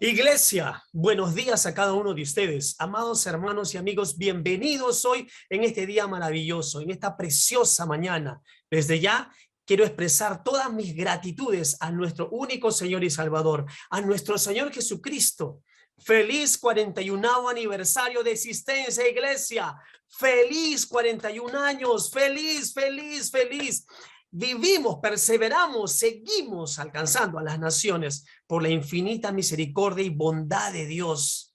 Iglesia, buenos días a cada uno de ustedes. Amados hermanos y amigos, bienvenidos hoy en este día maravilloso, en esta preciosa mañana. Desde ya quiero expresar todas mis gratitudes a nuestro único Señor y Salvador, a nuestro Señor Jesucristo. Feliz 41º aniversario de existencia, iglesia. Feliz 41 años, feliz, feliz, feliz. Vivimos, perseveramos, seguimos alcanzando a las naciones por la infinita misericordia y bondad de Dios.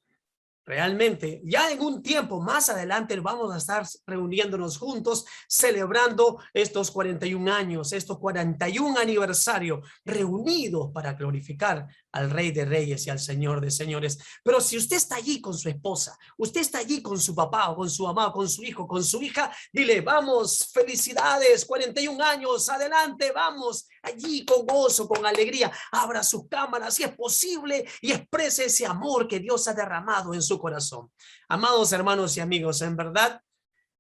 Realmente, ya en un tiempo más adelante vamos a estar reuniéndonos juntos, celebrando estos 41 años, estos 41 aniversarios, reunidos para glorificar al Rey de Reyes y al Señor de Señores. Pero si usted está allí con su esposa, usted está allí con su papá o con su mamá, con su hijo, con su hija, dile, vamos, felicidades, 41 años, adelante, vamos, allí con gozo, con alegría, abra sus cámaras si es posible y exprese ese amor que Dios ha derramado en su corazón. Amados hermanos y amigos, en verdad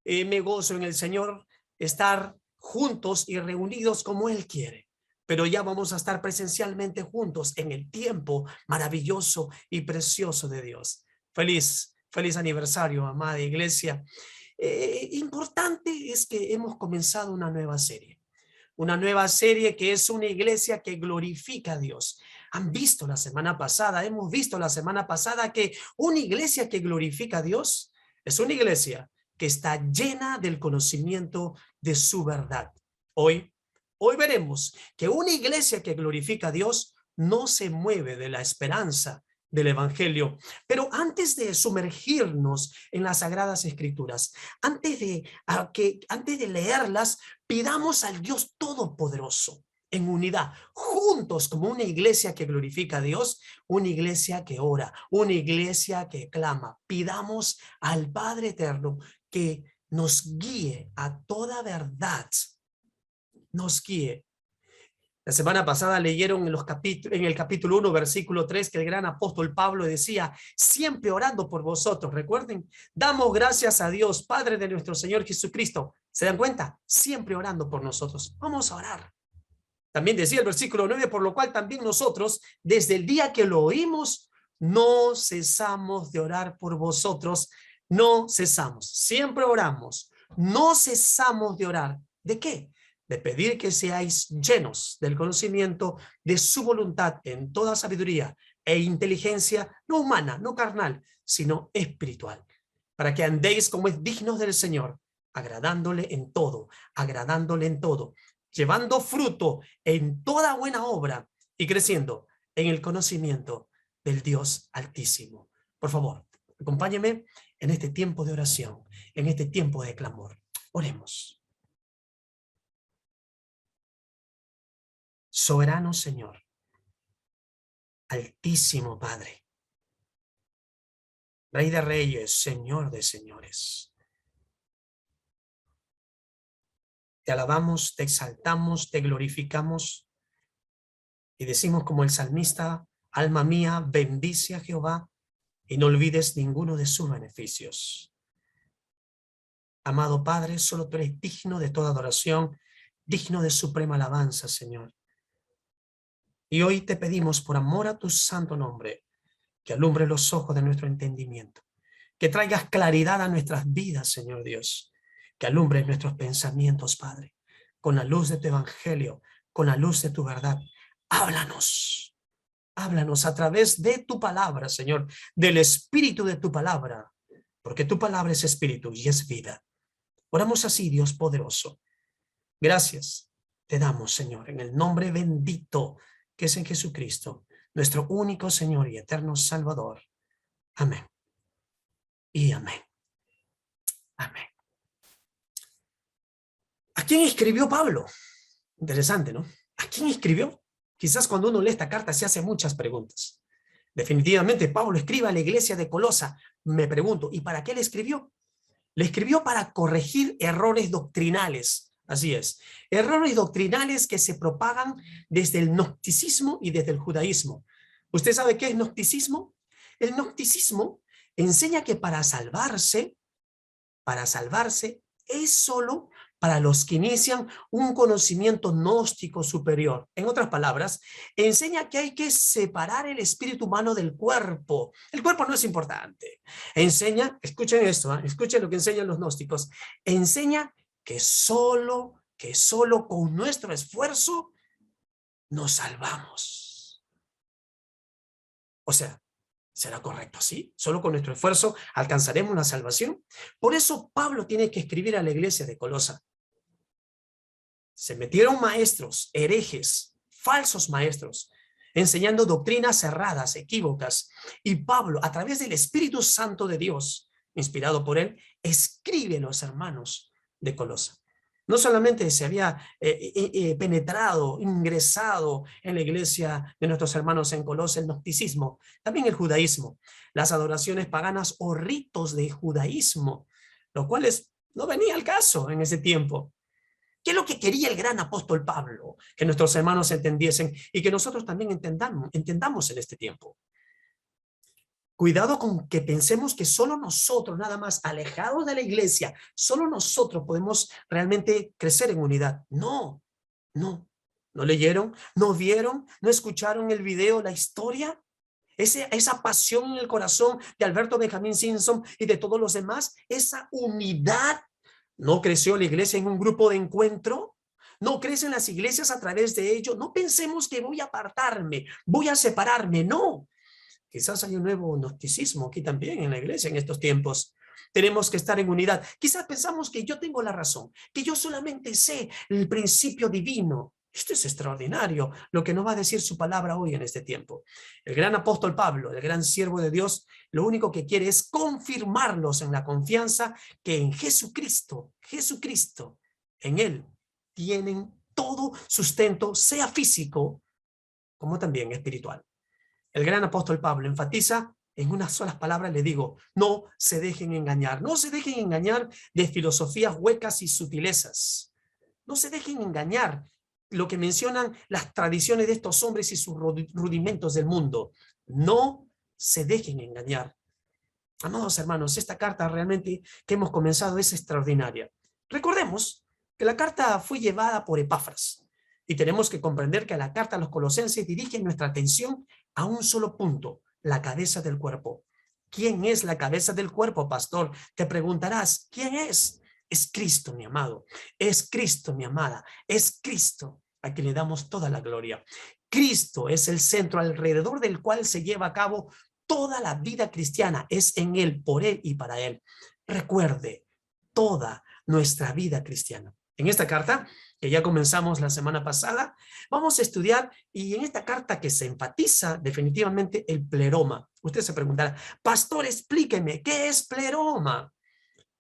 me gozo en el Señor estar juntos y reunidos como Él quiere, pero ya vamos a estar presencialmente juntos en el tiempo maravilloso y precioso de Dios. Feliz aniversario, amada iglesia. Importante es que hemos comenzado una nueva serie que es una iglesia que glorifica a Dios. Han visto la semana pasada, hemos visto la semana pasada que una iglesia que glorifica a Dios es una iglesia que está llena del conocimiento de su verdad. Hoy veremos que una iglesia que glorifica a Dios no se mueve de la esperanza del evangelio. Pero antes de sumergirnos en las Sagradas Escrituras, antes de leerlas, pidamos al Dios Todopoderoso en unidad, juntos como una iglesia que glorifica a Dios, una iglesia que ora, una iglesia que clama. Pidamos al Padre Eterno que nos guíe a toda verdad, nos guíe. La semana pasada leyeron en el capítulo 1, versículo 3, que el gran apóstol Pablo decía, siempre orando por vosotros. Recuerden, damos gracias a Dios, Padre de nuestro Señor Jesucristo. ¿Se dan cuenta? Siempre orando por nosotros. Vamos a orar. También decía el versículo 9, por lo cual también nosotros, desde el día que lo oímos, no cesamos de orar por vosotros. No cesamos. Siempre oramos. No cesamos de orar. ¿De qué? De pedir que seáis llenos del conocimiento de su voluntad en toda sabiduría e inteligencia, no humana, no carnal, sino espiritual, para que andéis como es dignos del Señor, agradándole en todo, llevando fruto en toda buena obra y creciendo en el conocimiento del Dios Altísimo. Por favor, acompáñeme en este tiempo de oración, en este tiempo de clamor. Oremos. Soberano Señor, Altísimo Padre, Rey de Reyes, Señor de Señores. Te alabamos, te exaltamos, te glorificamos y decimos como el salmista, alma mía, bendice a Jehová y no olvides ninguno de sus beneficios. Amado Padre, solo tú eres digno de toda adoración, digno de suprema alabanza, Señor. Y hoy te pedimos por amor a tu santo nombre, que alumbre los ojos de nuestro entendimiento, que traigas claridad a nuestras vidas, Señor Dios, que alumbres nuestros pensamientos, Padre, con la luz de tu evangelio, con la luz de tu verdad. Háblanos a través de tu palabra, Señor, del espíritu de tu palabra, porque tu palabra es espíritu y es vida. Oramos así, Dios poderoso. Gracias te damos, Señor, en el nombre bendito que es en Jesucristo, nuestro único Señor y eterno Salvador. Amén. Y amén. Amén. ¿A quién escribió Pablo? Interesante, ¿no? ¿A quién escribió? Quizás cuando uno lee esta carta se hace muchas preguntas. Definitivamente Pablo escribe a la iglesia de Colosa. Me pregunto, ¿y para qué le escribió? Le escribió para corregir errores doctrinales. Así es, errores doctrinales que se propagan desde el gnosticismo y desde el judaísmo. ¿Usted sabe qué es gnosticismo? El gnosticismo enseña que para salvarse es solo para los que inician un conocimiento gnóstico superior. En otras palabras, enseña que hay que separar el espíritu humano del cuerpo. El cuerpo no es importante. Enseña, escuchen esto, escuchen lo que enseñan los gnósticos. Enseña que solo con nuestro esfuerzo nos salvamos. O sea, ¿será correcto así? ¿Solo con nuestro esfuerzo alcanzaremos la salvación? Por eso Pablo tiene que escribir a la iglesia de Colosa. Se metieron maestros, herejes, falsos maestros, enseñando doctrinas erradas, equívocas. Y Pablo, a través del Espíritu Santo de Dios, inspirado por él, escribe a los hermanos de Colosa. No solamente se había penetrado, ingresado en la iglesia de nuestros hermanos en Colosa el gnosticismo, también el judaísmo, las adoraciones paganas o ritos de judaísmo, los cuales no venía al caso en ese tiempo. ¿Qué es lo que quería el gran apóstol Pablo? Que nuestros hermanos entendiesen y que nosotros también entendamos en este tiempo. Cuidado con que pensemos que solo nosotros, nada más alejados de la iglesia, solo nosotros podemos realmente crecer en unidad. No, no. ¿No leyeron? ¿No vieron? ¿No escucharon el video, la historia? Esa pasión en el corazón de Alberto Benjamín Simpson y de todos los demás, esa unidad. ¿No creció la iglesia en un grupo de encuentro? ¿No crecen las iglesias a través de ello? No pensemos que voy a apartarme, voy a separarme, no. Quizás hay un nuevo gnosticismo aquí también en la iglesia en estos tiempos. Tenemos que estar en unidad. Quizás pensamos que yo tengo la razón, que yo solamente sé el principio divino. Esto es extraordinario, lo que nos va a decir su palabra hoy en este tiempo. El gran apóstol Pablo, el gran siervo de Dios, lo único que quiere es confirmarlos en la confianza que en Jesucristo, en Él, tienen todo sustento, sea físico como también espiritual. El gran apóstol Pablo enfatiza en unas solas palabras, le digo, no se dejen engañar. No se dejen engañar de filosofías huecas y sutilezas. No se dejen engañar lo que mencionan las tradiciones de estos hombres y sus rudimentos del mundo. No se dejen engañar. Amados hermanos, esta carta realmente que hemos comenzado es extraordinaria. Recordemos que la carta fue llevada por Epafras y tenemos que comprender que la carta a los colosenses dirige nuestra atención a un solo punto, la cabeza del cuerpo. ¿Quién es la cabeza del cuerpo, pastor? Te preguntarás, ¿quién es? Es Cristo, mi amado. Es Cristo, mi amada. Es Cristo a quien le damos toda la gloria. Cristo es el centro alrededor del cual se lleva a cabo toda la vida cristiana. Es en Él, por Él y para Él. Recuerde, toda nuestra vida cristiana. En esta carta, que ya comenzamos la semana pasada, vamos a estudiar, y en esta carta que se enfatiza definitivamente el pleroma. Usted se preguntará, pastor, explíqueme, ¿qué es pleroma?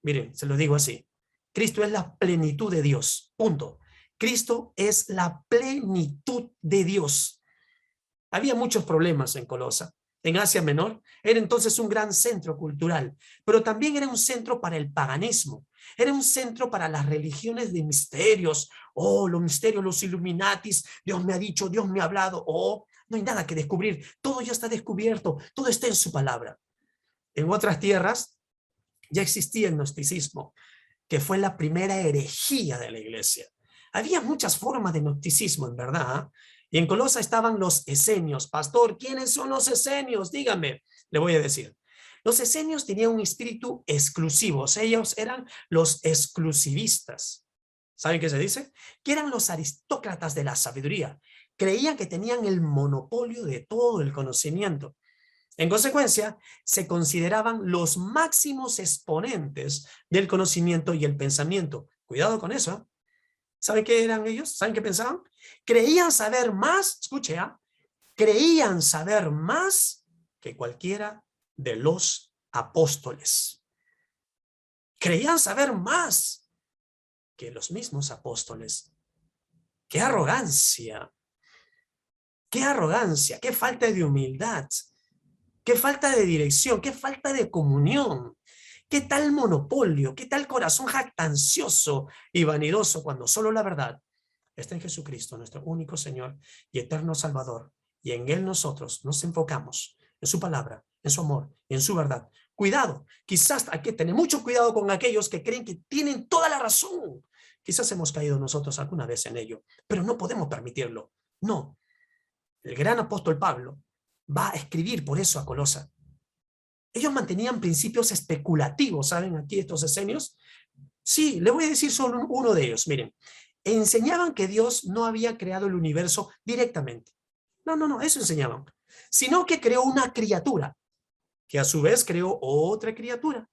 Miren, se lo digo así. Cristo es la plenitud de Dios, punto. Cristo es la plenitud de Dios. Había muchos problemas en Colosa. En Asia Menor era entonces un gran centro cultural, pero también era un centro para el paganismo. Era un centro para las religiones de misterios. Oh, los misterios, los Illuminatis. Dios me ha dicho, Dios me ha hablado. Oh, no hay nada que descubrir. Todo ya está descubierto. Todo está en su palabra. En otras tierras ya existía el gnosticismo, que fue la primera herejía de la iglesia. Había muchas formas de gnosticismo, en verdad. Y en Colosa estaban los esenios. Pastor, ¿quiénes son los esenios? Dígame, le voy a decir. Los esenios tenían un espíritu exclusivo. Ellos eran los exclusivistas. ¿Saben qué se dice? Que eran los aristócratas de la sabiduría. Creían que tenían el monopolio de todo el conocimiento. En consecuencia, se consideraban los máximos exponentes del conocimiento y el pensamiento. Cuidado con eso. ¿Saben qué eran ellos? ¿Saben qué pensaban? Creían saber más, escuche, creían saber más que cualquiera de los apóstoles. Creían saber más que los mismos apóstoles. ¡Qué arrogancia! ¡Qué arrogancia! ¡Qué falta de humildad! ¡Qué falta de dirección! ¡Qué falta de comunión! ¿Qué tal monopolio? ¿Qué tal corazón jactancioso y vanidoso cuando solo la verdad está en Jesucristo, nuestro único Señor y eterno Salvador? Y en Él nosotros nos enfocamos, en su palabra, en su amor y en su verdad, Cuidado, quizás hay que tener mucho cuidado con aquellos que creen que tienen toda la razón. Quizás hemos caído nosotros alguna vez en ello, pero no podemos permitirlo. No, el gran apóstol Pablo va a escribir por eso a Colosa. Ellos mantenían principios especulativos, ¿saben? Aquí estos esenios. Sí, le voy a decir solo uno de ellos. Miren, enseñaban que Dios no había creado el universo directamente. No, eso enseñaban. Sino que creó una criatura, que a su vez creó otra criatura,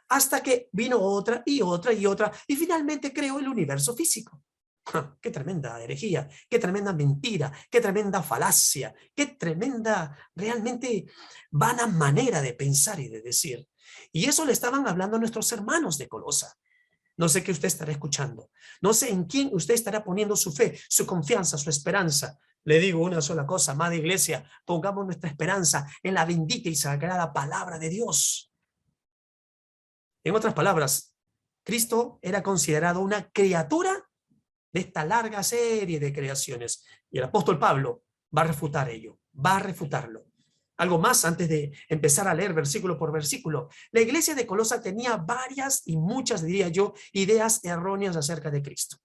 hasta que vino otra y otra y otra, y finalmente creó el universo físico. ¡Ja! ¡Qué tremenda herejía! ¡Qué tremenda mentira! ¡Qué tremenda falacia! ¡Qué tremenda, realmente vana manera de pensar y de decir! Y eso le estaban hablando a nuestros hermanos de Colosa. No sé qué usted estará escuchando. No sé en quién usted estará poniendo su fe, su confianza, su esperanza. Le digo una sola cosa, amada iglesia, pongamos nuestra esperanza en la bendita y sagrada palabra de Dios. En otras palabras, Cristo era considerado una criatura de esta larga serie de creaciones. Y el apóstol Pablo va a refutar ello, va a refutarlo. Algo más antes de empezar a leer versículo por versículo. La iglesia de Colosa tenía varias y muchas, diría yo, ideas erróneas acerca de Cristo.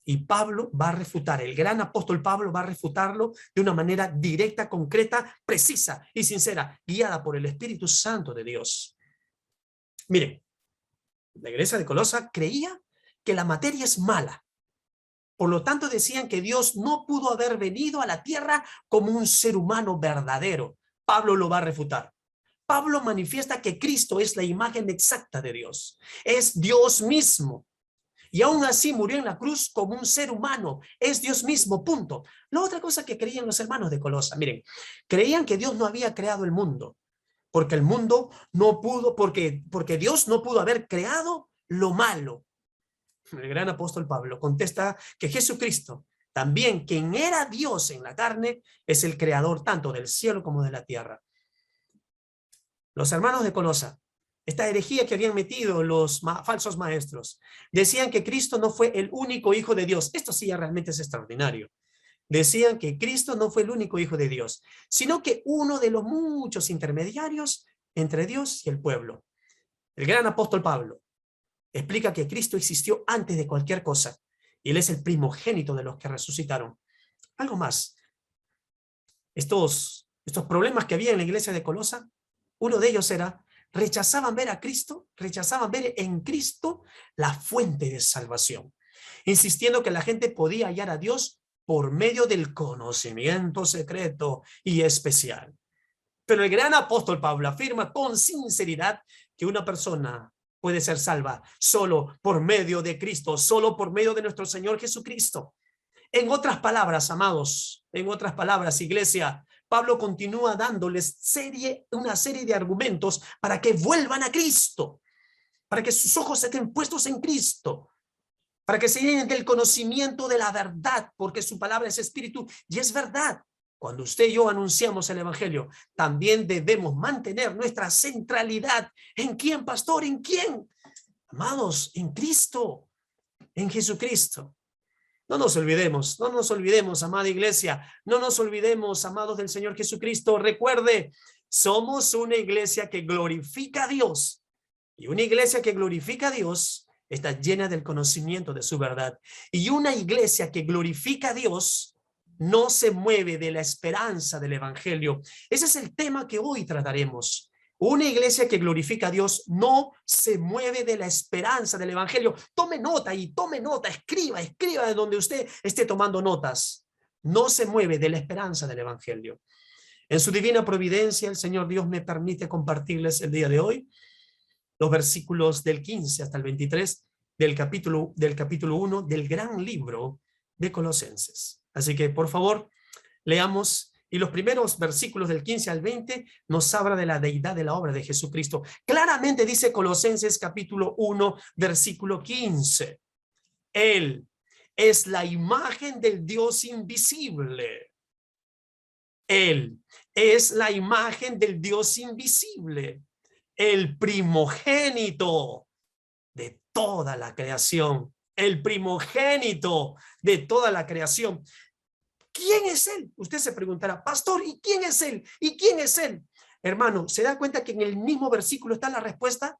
Y Pablo va a refutar, el gran apóstol Pablo va a refutarlo de una manera directa, concreta, precisa y sincera, guiada por el Espíritu Santo de Dios. Miren, la iglesia de Colosa creía que la materia es mala. Por lo tanto, decían que Dios no pudo haber venido a la tierra como un ser humano verdadero. Pablo lo va a refutar. Pablo manifiesta que Cristo es la imagen exacta de Dios. Es Dios mismo. Y aún así murió en la cruz como un ser humano. Es Dios mismo, punto. La otra cosa que creían los hermanos de Colosa, miren, creían que Dios no había creado el mundo. Porque el mundo no pudo, porque Dios no pudo haber creado lo malo. El gran apóstol Pablo contesta que Jesucristo, también quien era Dios en la carne, es el creador tanto del cielo como de la tierra. Los hermanos de Colosa, esta herejía que habían metido los falsos maestros, decían que Cristo no fue el único hijo de Dios. Esto sí ya realmente es extraordinario. Decían que Cristo no fue el único hijo de Dios, sino que uno de los muchos intermediarios entre Dios y el pueblo. El gran apóstol Pablo explica que Cristo existió antes de cualquier cosa y Él es el primogénito de los que resucitaron. Algo más. Estos problemas que había en la iglesia de Colosa, uno de ellos era, rechazaban ver a Cristo, rechazaban ver en Cristo la fuente de salvación, insistiendo que la gente podía hallar a Dios por medio del conocimiento secreto y especial. Pero el gran apóstol Pablo afirma con sinceridad que una persona puede ser salva solo por medio de Cristo, solo por medio de nuestro Señor Jesucristo. En otras palabras, amados, en otras palabras, iglesia, Pablo continúa dándoles una serie de argumentos para que vuelvan a Cristo, para que sus ojos estén puestos en Cristo, para que se llenen del conocimiento de la verdad, porque su palabra es espíritu y es verdad. Cuando usted y yo anunciamos el evangelio, también debemos mantener nuestra centralidad. ¿En quién, pastor? ¿En quién? Amados, en Cristo, en Jesucristo. No nos olvidemos, amada iglesia, no nos olvidemos, amados del Señor Jesucristo. Recuerde, somos una iglesia que glorifica a Dios, y una iglesia que glorifica a Dios está llena del conocimiento de su verdad. Y una iglesia que glorifica a Dios no se mueve de la esperanza del evangelio. Ese es el tema que hoy trataremos. Una iglesia que glorifica a Dios no se mueve de la esperanza del evangelio. Tome nota, escriba de donde usted esté tomando notas. No se mueve de la esperanza del evangelio. En su divina providencia, el Señor Dios me permite compartirles el día de hoy los versículos del 15 hasta el 23 del capítulo 1 del gran libro de Colosenses. Así que, por favor, leamos. Y los primeros versículos del 15 al 20 nos habla de la deidad de la obra de Jesucristo. Claramente dice Colosenses capítulo 1, versículo 15. Él es la imagen del Dios invisible. Él es la imagen del Dios invisible, el primogénito de toda la creación. El primogénito de toda la creación. ¿Quién es Él? Usted se preguntará, pastor, ¿y quién es Él? ¿Y quién es Él? hermano, ¿se da cuenta que en el mismo versículo está la respuesta?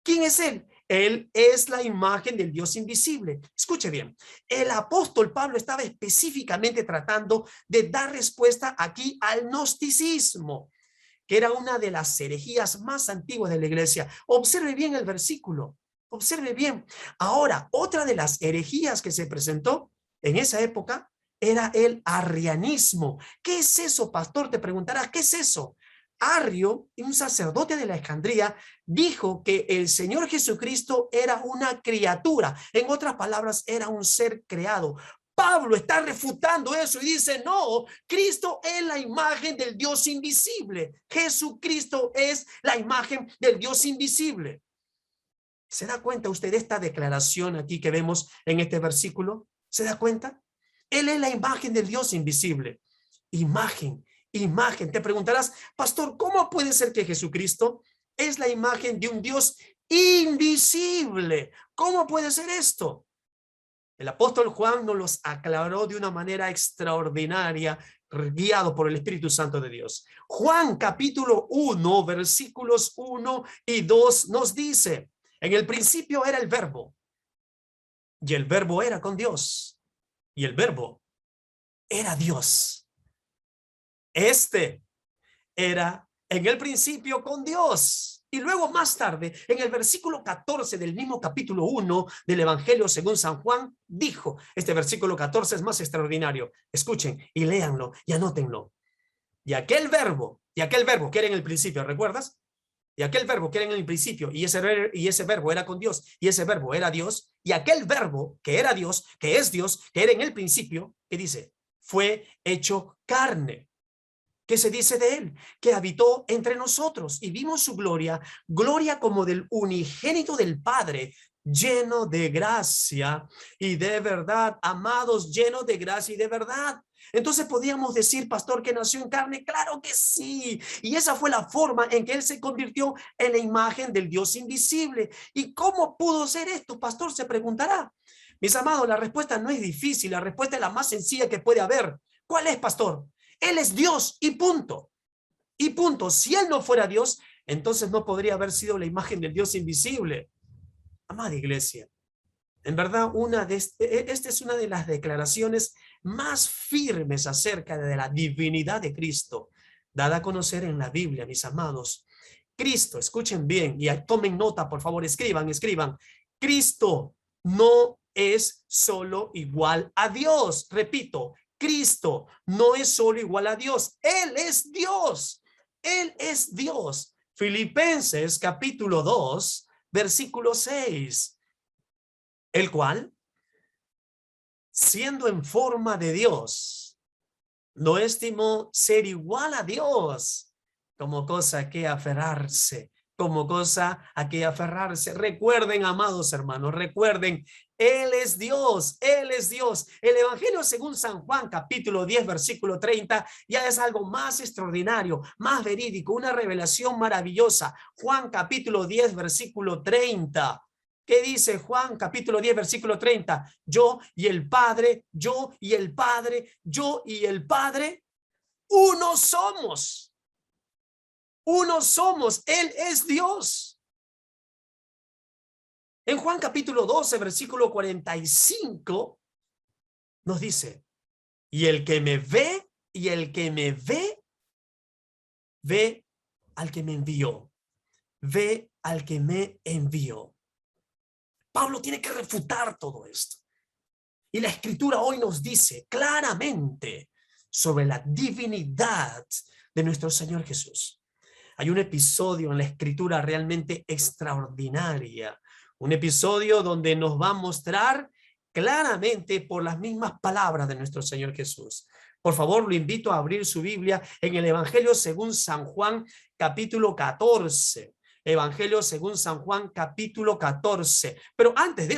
¿Quién es él? Él es la imagen del Dios invisible. Escuche bien, el apóstol Pablo estaba específicamente tratando de dar respuesta aquí al gnosticismo, que era una de las herejías más antiguas de la iglesia. Observe bien el versículo, observe bien. Ahora, otra de las herejías que se presentó en esa época era el arrianismo. ¿Qué es eso, pastor? Te preguntarás, ¿qué es eso? Arrio, un sacerdote de la Alejandría, dijo que el Señor Jesucristo era una criatura. En otras palabras, era un ser creado. Pablo está refutando eso y dice, no, Cristo es la imagen del Dios invisible. Jesucristo es la imagen del Dios invisible. ¿Se da cuenta usted de esta declaración aquí que vemos en este versículo? ¿Se da cuenta? Él es la imagen del Dios invisible. Imagen, imagen. Te preguntarás, pastor, ¿cómo puede ser que Jesucristo es la imagen de un Dios invisible? ¿Cómo puede ser esto? El apóstol Juan nos los aclaró de una manera extraordinaria, guiado por el Espíritu Santo de Dios. Juan capítulo 1, versículos 1 y 2 nos dice, en el principio era el verbo, y el verbo era con Dios, y el verbo era Dios. Este era en el principio con Dios. Y luego más tarde, en el versículo 14 del mismo capítulo 1 del Evangelio según San Juan, dijo, este versículo 14 es más extraordinario. Escuchen y léanlo y anótenlo. Y aquel verbo que era en el principio, ¿recuerdas? Y aquel verbo que era en el principio, y ese verbo era con Dios, y ese verbo era Dios, y aquel verbo que era Dios, que es Dios, que era en el principio, ¿qué dice? Fue hecho carne. ¿Qué se dice de él? Que habitó entre nosotros y vimos su gloria, gloria como del unigénito del Padre, lleno de gracia y de verdad, amados, lleno de gracia y de verdad. Entonces podíamos decir, pastor, que nació en carne. Claro que sí. Y esa fue la forma en que él se convirtió en la imagen del Dios invisible. ¿Y cómo pudo ser esto, pastor? Se preguntará. Mis amados, la respuesta no es difícil. La respuesta es la más sencilla que puede haber. ¿Cuál es, pastor? Él es Dios y punto. Y punto. Si él no fuera Dios, entonces no podría haber sido la imagen del Dios invisible. Amada iglesia, en verdad, esta es una de las declaraciones más firmes acerca de la divinidad de Cristo, dada a conocer en la Biblia, mis amados. Cristo, escuchen bien y tomen nota, por favor, escriban. Cristo no es solo igual a Dios. Repito, Cristo no es solo igual a Dios. Él es Dios. Él es Dios. Filipenses capítulo 2, versículo 6. El cual, siendo en forma de Dios, no estimó ser igual a Dios como cosa a que aferrarse, Recuerden, amados hermanos, recuerden, Él es Dios, Él es Dios. El Evangelio según San Juan, capítulo 10, versículo 30, ya es algo más extraordinario, más verídico, una revelación maravillosa. Juan, capítulo 10, versículo 30. ¿Qué dice Juan capítulo 10 versículo 30? Yo y el Padre, yo y el Padre, yo y el Padre, uno somos. Uno somos. Él es Dios. En Juan capítulo 12 versículo 45 nos dice, y el que me ve, ve al que me envió. Ve al que me envió. Pablo tiene que refutar todo esto. Y la Escritura hoy nos dice claramente sobre la divinidad de nuestro Señor Jesús. Hay un episodio en la Escritura realmente extraordinaria. Un episodio donde nos va a mostrar claramente por las mismas palabras de nuestro Señor Jesús. Por favor, lo invito a abrir su Biblia en el Evangelio según San Juan, capítulo 14. Evangelio según San Juan capítulo 14. Pero antes de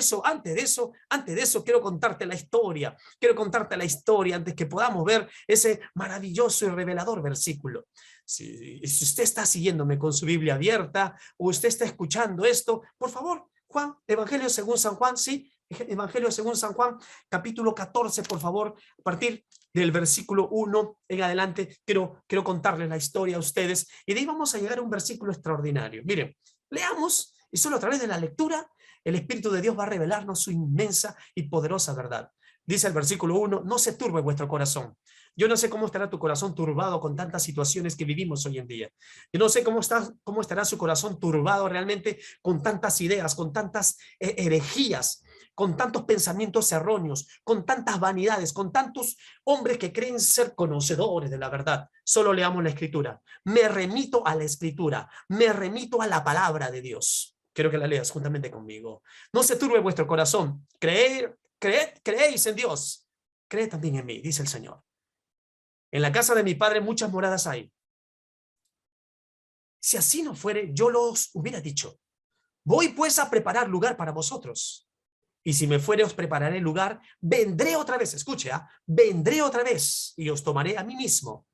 eso, quiero contarte la historia. Quiero contarte la historia antes que podamos ver ese maravilloso y revelador versículo. Si usted está siguiéndome con su Biblia abierta o usted está escuchando esto, por favor, Juan, Evangelio según San Juan, sí, Evangelio según San Juan, capítulo 14, por favor, a partir del versículo 1 en adelante, quiero contarles la historia a ustedes, y de ahí vamos a llegar a un versículo extraordinario. Miren, leamos, y solo a través de la lectura, el Espíritu de Dios va a revelarnos su inmensa y poderosa verdad. Dice el versículo 1, no se turbe vuestro corazón. Yo no sé cómo estará tu corazón turbado con tantas situaciones que vivimos hoy en día. Yo no sé cómo estará su corazón turbado realmente con tantas ideas, con tantas herejías, con tantos pensamientos erróneos, con tantas vanidades, con tantos hombres que creen ser conocedores de la verdad. Solo leamos la Escritura. Me remito a la Escritura, me remito a la palabra de Dios. Quiero que la leas juntamente conmigo. No se turbe vuestro corazón. Creéis en Dios. Creed también en mí, dice el Señor. En la casa de mi Padre muchas moradas hay. Si así no fuere, yo los hubiera dicho. Voy pues a preparar lugar para vosotros. Y si me fuere, os prepararé lugar, vendré otra vez, escuche, vendré otra vez y os tomaré a mí mismo,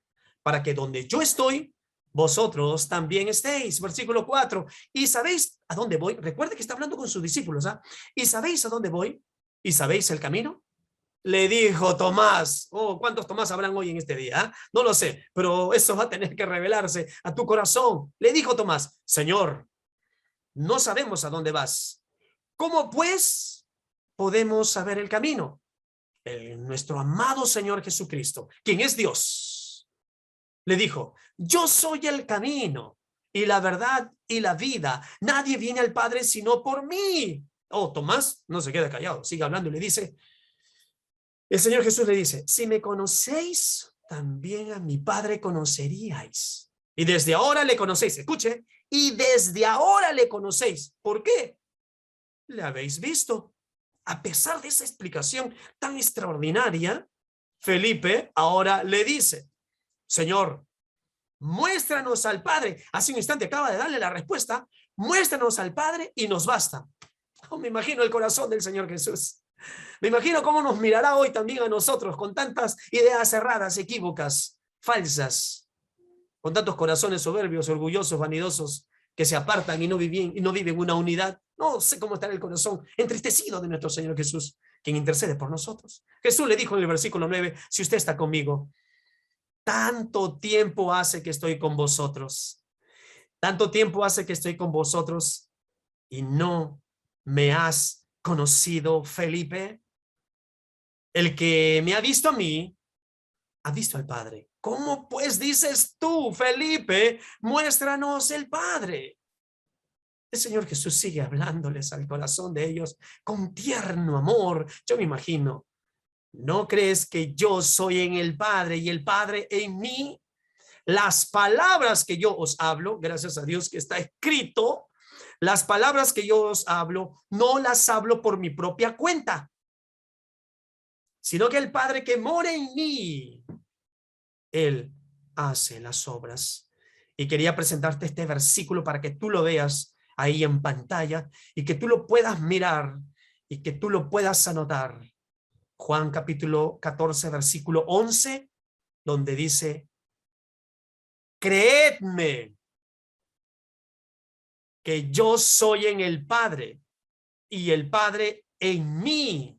para que donde yo estoy, vosotros también estéis. Versículo 4. ¿Y sabéis a dónde voy? Recuerde que está hablando con sus discípulos, ¿Y sabéis a dónde voy? ¿Y sabéis el camino? Le dijo Tomás. Oh, ¿cuántos Tomás habrán hoy en este día? No lo sé, pero eso va a tener que revelarse a tu corazón. Le dijo Tomás, Señor, no sabemos a dónde vas. ¿Cómo pues podemos saber el camino? Nuestro amado Señor Jesucristo, quien es Dios, le dijo, yo soy el camino y la verdad y la vida. Nadie viene al Padre sino por mí. Oh, Tomás no se queda callado, sigue hablando y le dice, el Señor Jesús le dice, si me conocéis, también a mi Padre conoceríais. Y desde ahora le conocéis, escuche, y desde ahora le conocéis. ¿Por qué? Le habéis visto. A pesar de esa explicación tan extraordinaria, Felipe ahora le dice, Señor, muéstranos al Padre. Hace un instante acaba de darle la respuesta, muéstranos al Padre y nos basta. Oh, me imagino el corazón del Señor Jesús. Me imagino cómo nos mirará hoy también a nosotros con tantas ideas erradas, equívocas, falsas, con tantos corazones soberbios, orgullosos, vanidosos, que se apartan y no viven una unidad. No sé cómo estará el corazón entristecido de nuestro Señor Jesús, quien intercede por nosotros. Jesús le dijo en el versículo 9, si usted está conmigo, tanto tiempo hace que estoy con vosotros, tanto tiempo hace que estoy con vosotros y no me has conocido, Felipe. El que me ha visto a mí, ha visto al Padre. ¿Cómo pues dices tú, Felipe, muéstranos el Padre? El Señor Jesús sigue hablándoles al corazón de ellos con tierno amor. Yo me imagino, ¿no crees que yo soy en el Padre y el Padre en mí? Las palabras que yo os hablo, gracias a Dios que está escrito, las palabras que yo os hablo, no las hablo por mi propia cuenta, sino que el Padre que mora en mí, Él hace las obras. Y quería presentarte este versículo para que tú lo veas ahí en pantalla y que tú lo puedas mirar y que tú lo puedas anotar. Juan capítulo 14, versículo 11, donde dice, creedme que yo soy en el Padre y el Padre en mí.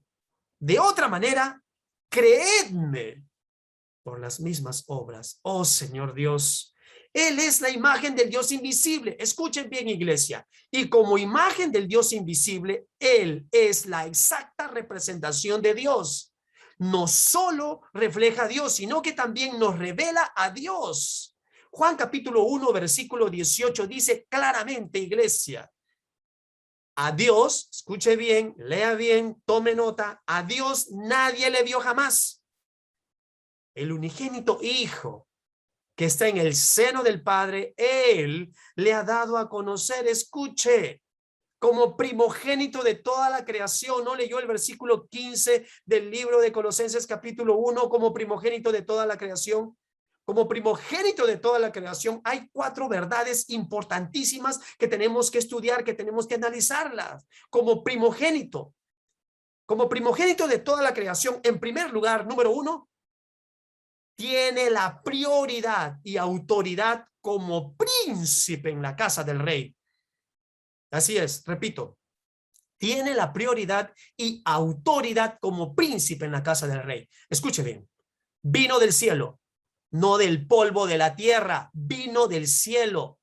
De otra manera, creedme por las mismas obras. Oh Señor Dios, Él es la imagen del Dios invisible. Escuchen bien, iglesia. Y como imagen del Dios invisible, Él es la exacta representación de Dios. No solo refleja a Dios, sino que también nos revela a Dios. Juan capítulo 1, versículo 18 dice claramente, iglesia, a Dios, escuche bien, lea bien, tome nota, a Dios nadie le vio jamás. El unigénito Hijo que está en el seno del Padre, Él le ha dado a conocer, escuche, como primogénito de toda la creación. ¿No leyó el versículo 15 del libro de Colosenses capítulo 1 como primogénito de toda la creación? Como primogénito de toda la creación, hay 4 verdades importantísimas que tenemos que estudiar, que tenemos que analizarlas. Como primogénito de toda la creación, en primer lugar, número 1, tiene la prioridad y autoridad como príncipe en la casa del rey. Así es, repito, tiene la prioridad y autoridad como príncipe en la casa del rey. Escuche bien, vino del cielo, no del polvo de la tierra, vino del cielo.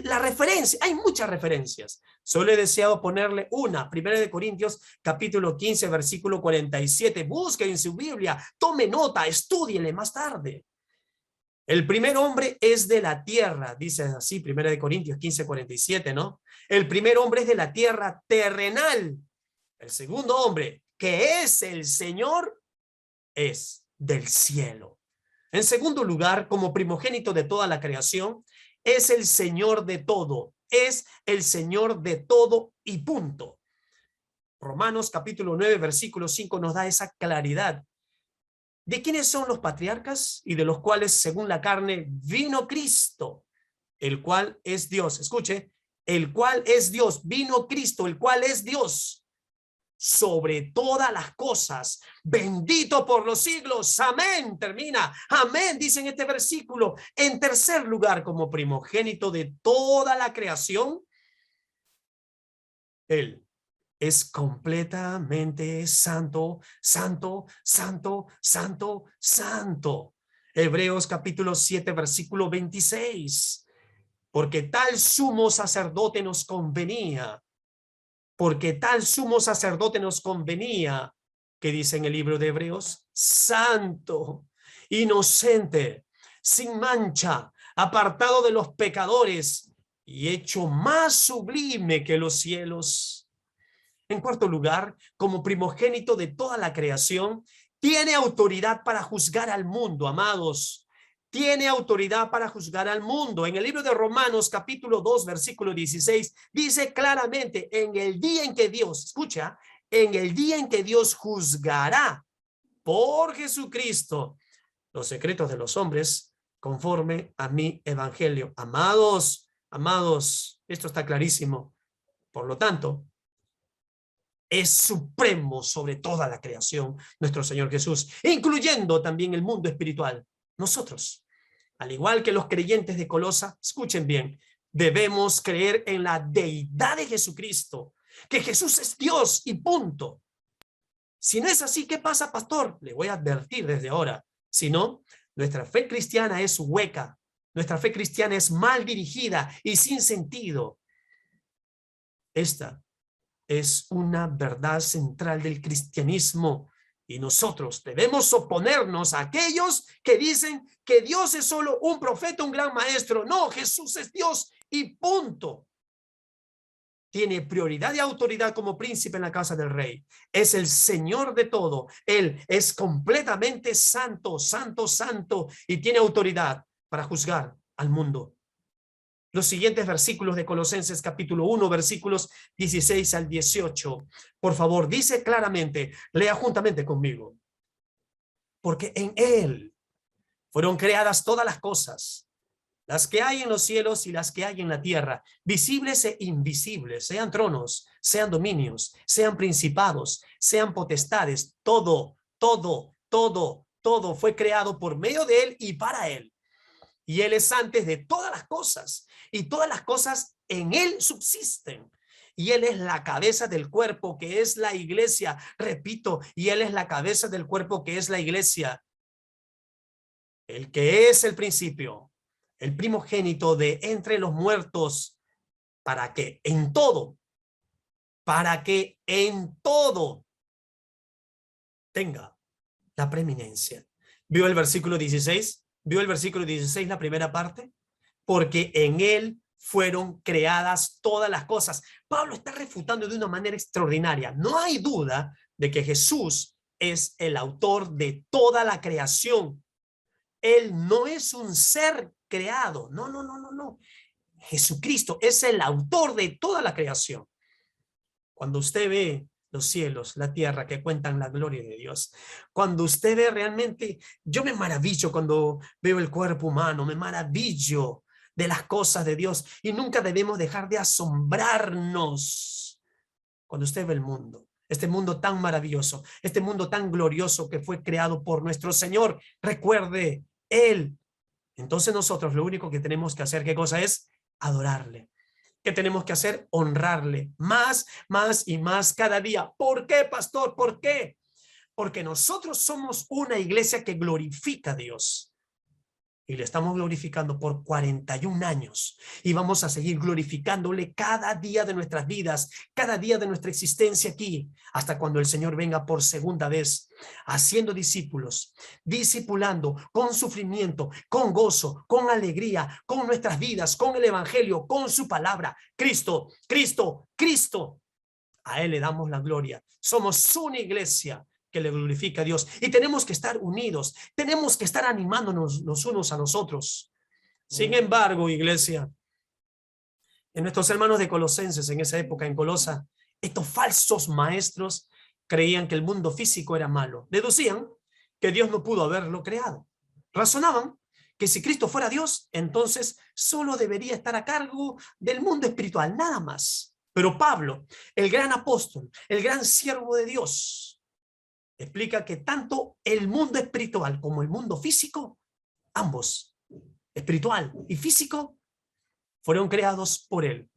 La referencia, hay muchas referencias. Solo he deseado ponerle una, 1 Corintios capítulo 15, versículo 47. Busque en su Biblia, tome nota, estúdiele más tarde. El primer hombre es de la tierra, dice así, 1 Corintios 15, 47, ¿no? El primer hombre es de la tierra terrenal. El segundo hombre, que es el Señor, es del cielo. En segundo lugar, como primogénito de toda la creación, es el Señor de todo. Es el Señor de todo y punto. Romanos capítulo 9, versículo 5 nos da esa claridad. ¿De quiénes son los patriarcas? Y de los cuales, según la carne, vino Cristo, el cual es Dios. Escuche, el cual es Dios. Vino Cristo, el cual es Dios sobre todas las cosas, bendito por los siglos, amén. Termina, amén, dice en este versículo. En tercer lugar, como primogénito de toda la creación, Él es completamente santo, santo, santo, santo, santo. Hebreos capítulo 7, versículo 26. Porque tal sumo sacerdote nos convenía, porque tal sumo sacerdote nos convenía, que dice en el libro de Hebreos, santo, inocente, sin mancha, apartado de los pecadores y hecho más sublime que los cielos. En cuarto lugar, como primogénito de toda la creación, tiene autoridad para juzgar al mundo, amados. Tiene autoridad para juzgar al mundo. En el libro de Romanos, capítulo 2, versículo 16, dice claramente, en el día en que Dios, escucha, en el día en que Dios juzgará por Jesucristo los secretos de los hombres, conforme a mi evangelio. Amados, amados, esto está clarísimo. Por lo tanto, es supremo sobre toda la creación, nuestro Señor Jesús, incluyendo también el mundo espiritual. Nosotros, al igual que los creyentes de Colosa, escuchen bien, debemos creer en la deidad de Jesucristo, que Jesús es Dios y punto. Si no es así, ¿qué pasa, pastor? Le voy a advertir desde ahora. Si no, nuestra fe cristiana es hueca, nuestra fe cristiana es mal dirigida y sin sentido. Esta es una verdad central del cristianismo y nosotros debemos oponernos a aquellos que dicen que Dios es solo un profeta, un gran maestro. No, Jesús es Dios y punto. Tiene prioridad y autoridad como príncipe en la casa del rey. Es el Señor de todo. Él es completamente santo, santo, santo y tiene autoridad para juzgar al mundo. Los siguientes versículos de Colosenses capítulo 1, versículos 16 al 18. Por favor, dice claramente, lea juntamente conmigo. Porque en Él fueron creadas todas las cosas, las que hay en los cielos y las que hay en la tierra, visibles e invisibles, sean tronos, sean dominios, sean principados, sean potestades, todo, todo, todo, todo fue creado por medio de Él y para Él. Y Él es antes de todas las cosas, y todas las cosas en Él subsisten. Y Él es la cabeza del cuerpo, que es la iglesia. Repito, y Él es la cabeza del cuerpo, que es la iglesia. El que es el principio, el primogénito de entre los muertos, para que en todo tenga la preeminencia. ¿Vio el versículo 16? ¿Vio el versículo 16, la primera parte? Porque en Él fueron creadas todas las cosas. Pablo está refutando de una manera extraordinaria. No hay duda de que Jesús es el autor de toda la creación. Él no es un ser creado. No, no, no, no, no. Jesucristo es el autor de toda la creación. Cuando usted ve los cielos, la tierra que cuentan la gloria de Dios, cuando usted ve realmente, yo me maravillo cuando veo el cuerpo humano, me maravillo de las cosas de Dios y nunca debemos dejar de asombrarnos cuando usted ve el mundo, este mundo tan maravilloso, este mundo tan glorioso que fue creado por nuestro Señor. Recuerde, Él. Entonces nosotros lo único que tenemos que hacer, ¿qué cosa es? Adorarle. ¿Qué tenemos que hacer? Honrarle más, más y más cada día. ¿Por qué, pastor? ¿Por qué? Porque nosotros somos una iglesia que glorifica a Dios. Y le estamos glorificando por 41 años. Y vamos a seguir glorificándole cada día de nuestras vidas, cada día de nuestra existencia aquí, hasta cuando el Señor venga por segunda vez, haciendo discípulos, discipulando con sufrimiento, con gozo, con alegría, con nuestras vidas, con el Evangelio, con su palabra. Cristo, Cristo, Cristo. A Él le damos la gloria. Somos una iglesia que le glorifica a Dios. Y tenemos que estar unidos. Tenemos que estar animándonos los unos a los otros. Sin embargo, iglesia, en nuestros hermanos de Colosenses, en esa época en Colosa, estos falsos maestros creían que el mundo físico era malo. Deducían que Dios no pudo haberlo creado. Razonaban que si Cristo fuera Dios, entonces solo debería estar a cargo del mundo espiritual, nada más. Pero Pablo, el gran apóstol, el gran siervo de Dios, explica que tanto el mundo espiritual como el mundo físico, ambos, espiritual y físico, fueron creados por él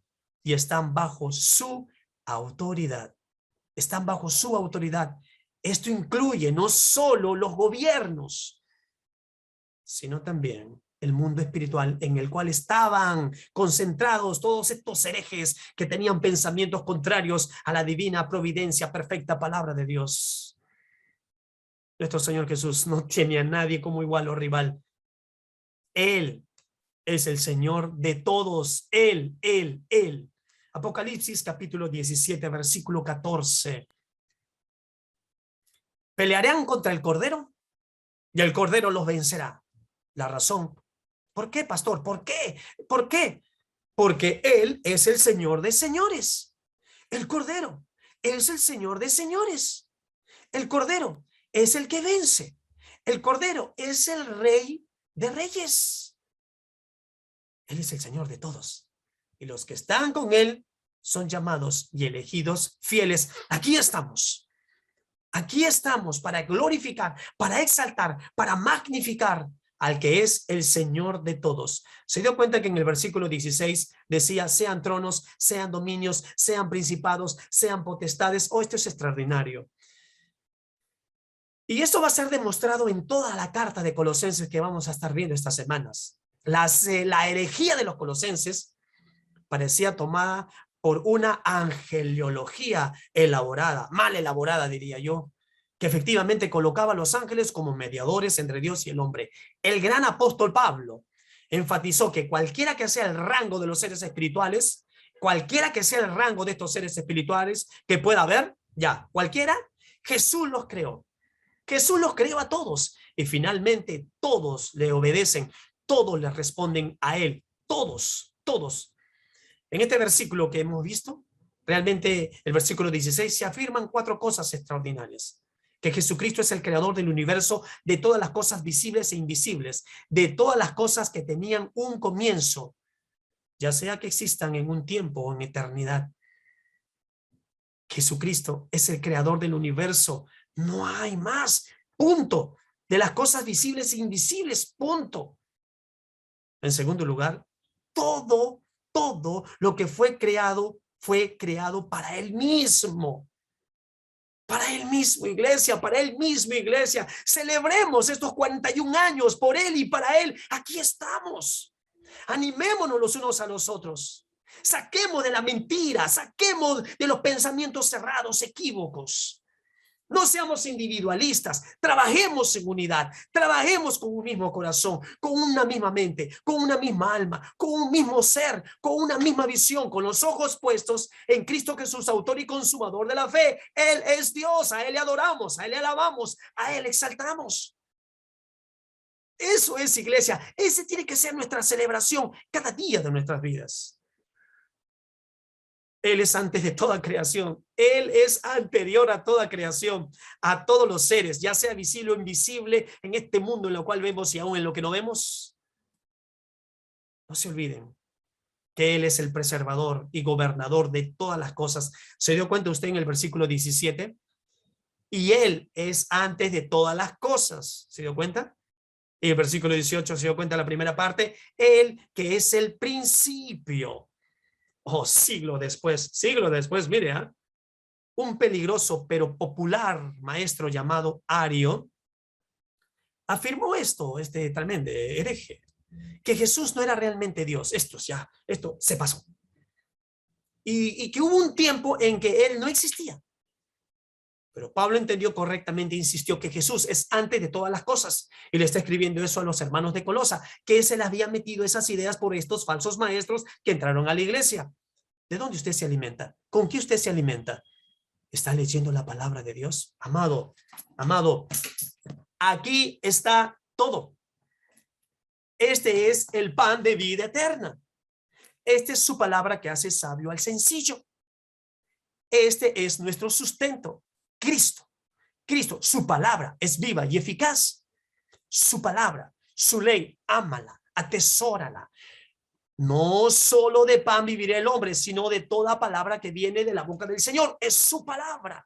y están bajo su autoridad. Están bajo su autoridad. Esto incluye no solo los gobiernos, sino también el mundo espiritual en el cual estaban concentrados todos estos herejes que tenían pensamientos contrarios a la divina providencia, perfecta palabra de Dios. Nuestro Señor Jesús no tiene a nadie como igual o rival. Él es el Señor de todos. Él. Apocalipsis capítulo 17, versículo 14. Pelearán contra el Cordero y el Cordero los vencerá. La razón. ¿Por qué, pastor? ¿Por qué? ¿Por qué? Porque Él es el Señor de señores. El Cordero es el Señor de señores. El Cordero es el que vence. El Cordero es el Rey de reyes. Él es el Señor de todos. Y los que están con Él son llamados y elegidos fieles. Aquí estamos. Aquí estamos para glorificar, para exaltar, para magnificar al que es el Señor de todos. ¿Se dio cuenta que en el versículo 16 decía, sean tronos, sean dominios, sean principados, sean potestades? Oh, esto es extraordinario. Y esto va a ser demostrado en toda la carta de Colosenses que vamos a estar viendo estas semanas. La herejía de los colosenses parecía tomada por una angeliología elaborada, mal elaborada diría yo, que efectivamente colocaba a los ángeles como mediadores entre Dios y el hombre. El gran apóstol Pablo enfatizó que cualquiera que sea el rango de los seres espirituales, cualquiera que sea el rango de estos seres espirituales que pueda haber, ya, cualquiera, Jesús los creó. Jesús los creó a todos y finalmente todos le obedecen, todos le responden a Él, todos. En este versículo que hemos visto, realmente el versículo 16, se afirman 4 cosas extraordinarias. Que Jesucristo es el creador del universo, de todas las cosas visibles e invisibles, de todas las cosas que tenían un comienzo, ya sea que existan en un tiempo o en eternidad. Jesucristo es el creador del universo. No hay más. Punto. De las cosas visibles e invisibles. Punto. En segundo lugar, todo lo que fue creado para Él mismo. Para Él mismo, iglesia, para Él mismo, iglesia. Celebremos estos 41 años por Él y para Él. Aquí estamos. Animémonos los unos a los otros. Saquemos de la mentira, saquemos de los pensamientos cerrados, equívocos. No seamos individualistas, trabajemos en unidad, trabajemos con un mismo corazón, con una misma mente, con una misma alma, con un mismo ser, con una misma visión, con los ojos puestos en Cristo Jesús, autor y consumador de la fe. Él es Dios, a Él le adoramos, a Él le alabamos, a Él exaltamos. Eso es, iglesia, ese tiene que ser nuestra celebración cada día de nuestras vidas. Él es antes de toda creación. Él es anterior a toda creación, a todos los seres, ya sea visible o invisible, en este mundo en lo cual vemos y aún en lo que no vemos. No se olviden que Él es el preservador y gobernador de todas las cosas. ¿Se dio cuenta usted en el versículo 17? Y Él es antes de todas las cosas. ¿Se dio cuenta? Y el versículo 18 se dio cuenta la primera parte. Él que es el principio. Oh, siglo después, mire, un peligroso pero popular maestro llamado Ario afirmó esto, este tremendo hereje, que Jesús no era realmente Dios. Esto se pasó. Y que hubo un tiempo en que él no existía. Pero Pablo entendió correctamente, insistió que Jesús es antes de todas las cosas. Y le está escribiendo eso a los hermanos de Colosa, que se les habían metido esas ideas por estos falsos maestros que entraron a la iglesia. ¿De dónde usted se alimenta? ¿Con qué usted se alimenta? ¿Está leyendo la palabra de Dios? Amado, aquí está todo. Este es el pan de vida eterna. Esta es su palabra que hace sabio al sencillo. Este es nuestro sustento, Cristo. Cristo, su palabra es viva y eficaz. Su palabra, su ley, ámala, atesórala. No solo de pan vivirá el hombre, sino de toda palabra que viene de la boca del Señor. Es su palabra.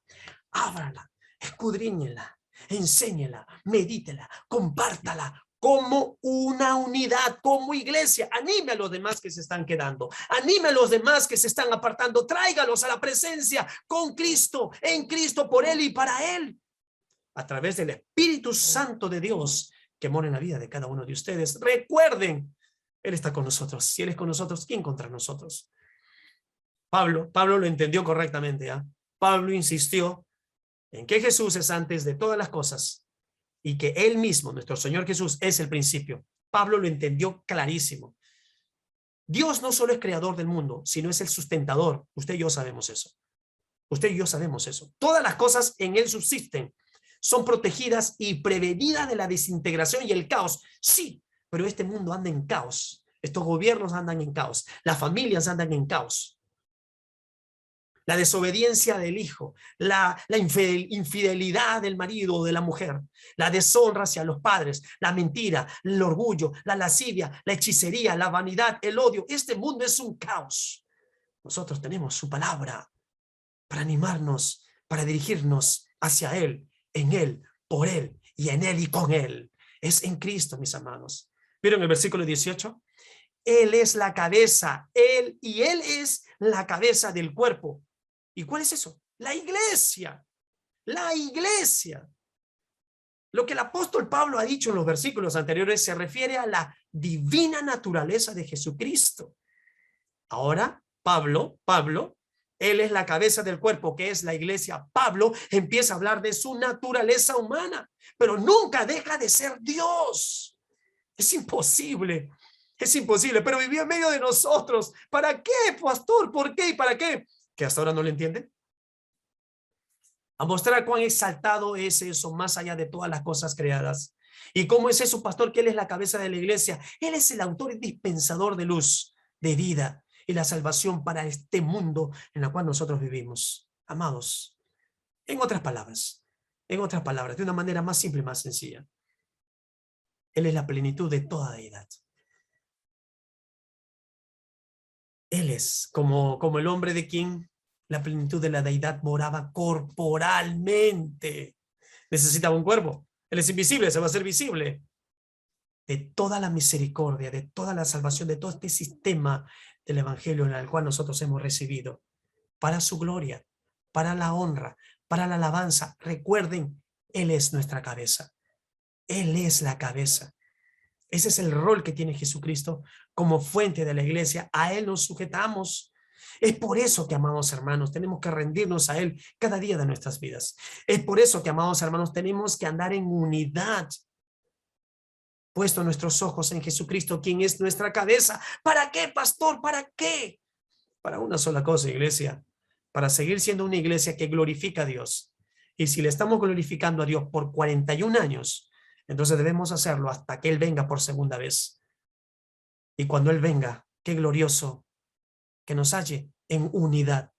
Ábrala, escudriñela, enséñela, medítela, compártala como una unidad, como iglesia. Anime a los demás que se están quedando. Anime a los demás que se están apartando. Tráigalos a la presencia con Cristo, en Cristo, por Él y para Él. A través del Espíritu Santo de Dios que mora en la vida de cada uno de ustedes. Recuerden, Él está con nosotros. Si Él es con nosotros, ¿quién contra nosotros? Pablo lo entendió correctamente. Pablo insistió en que Jesús es antes de todas las cosas y que Él mismo, nuestro Señor Jesús, es el principio. Pablo lo entendió clarísimo. Dios no solo es creador del mundo, sino es el sustentador. Usted y yo sabemos eso. Usted y yo sabemos eso. Todas las cosas en Él subsisten. Son protegidas y prevenidas de la desintegración y el caos. Sí, pero este mundo anda en caos. Estos gobiernos andan en caos. Las familias andan en caos. La desobediencia del hijo, la infidelidad del marido o de la mujer, la deshonra hacia los padres, la mentira, el orgullo, la lascivia, la hechicería, la vanidad, el odio. Este mundo es un caos. Nosotros tenemos su palabra para animarnos, para dirigirnos hacia Él, en Él, por Él y en Él y con Él. Es en Cristo, mis amados. ¿Vieron el versículo 18? Él es la cabeza, Él es la cabeza del cuerpo. ¿Y cuál es eso? La iglesia. La iglesia. Lo que el apóstol Pablo ha dicho en los versículos anteriores se refiere a la divina naturaleza de Jesucristo. Ahora, Pablo, Él es la cabeza del cuerpo, que es la iglesia. Pablo empieza a hablar de su naturaleza humana, pero nunca deja de ser Dios. Es imposible, pero vivió en medio de nosotros. ¿Para qué, pastor? ¿Por qué y para qué? Que hasta ahora no lo entienden. A mostrar cuán exaltado es eso, más allá de todas las cosas creadas. ¿Y cómo es eso, pastor? Que Él es la cabeza de la iglesia. Él es el autor y dispensador de luz, de vida y la salvación para este mundo en el cual nosotros vivimos. Amados, en otras palabras, de una manera más simple y más sencilla, Él es la plenitud de toda deidad. Él es como el hombre de quien la plenitud de la deidad moraba corporalmente. Necesitaba un cuerpo. Él es invisible, se va a hacer visible. De toda la misericordia, de toda la salvación, de todo este sistema del evangelio en el cual nosotros hemos recibido, para su gloria, para la honra, para la alabanza. Recuerden, Él es nuestra cabeza. Él es la cabeza. Ese es el rol que tiene Jesucristo como fuente de la iglesia. A Él nos sujetamos. Es por eso que, amados hermanos, tenemos que rendirnos a Él cada día de nuestras vidas. Es por eso que, amados hermanos, tenemos que andar en unidad, puesto nuestros ojos en Jesucristo, quien es nuestra cabeza. ¿Para qué, pastor? ¿Para qué? Para una sola cosa, iglesia. Para seguir siendo una iglesia que glorifica a Dios. Y si le estamos glorificando a Dios por 41 años, entonces debemos hacerlo hasta que Él venga por segunda vez. Y cuando Él venga, qué glorioso que nos halle en unidad,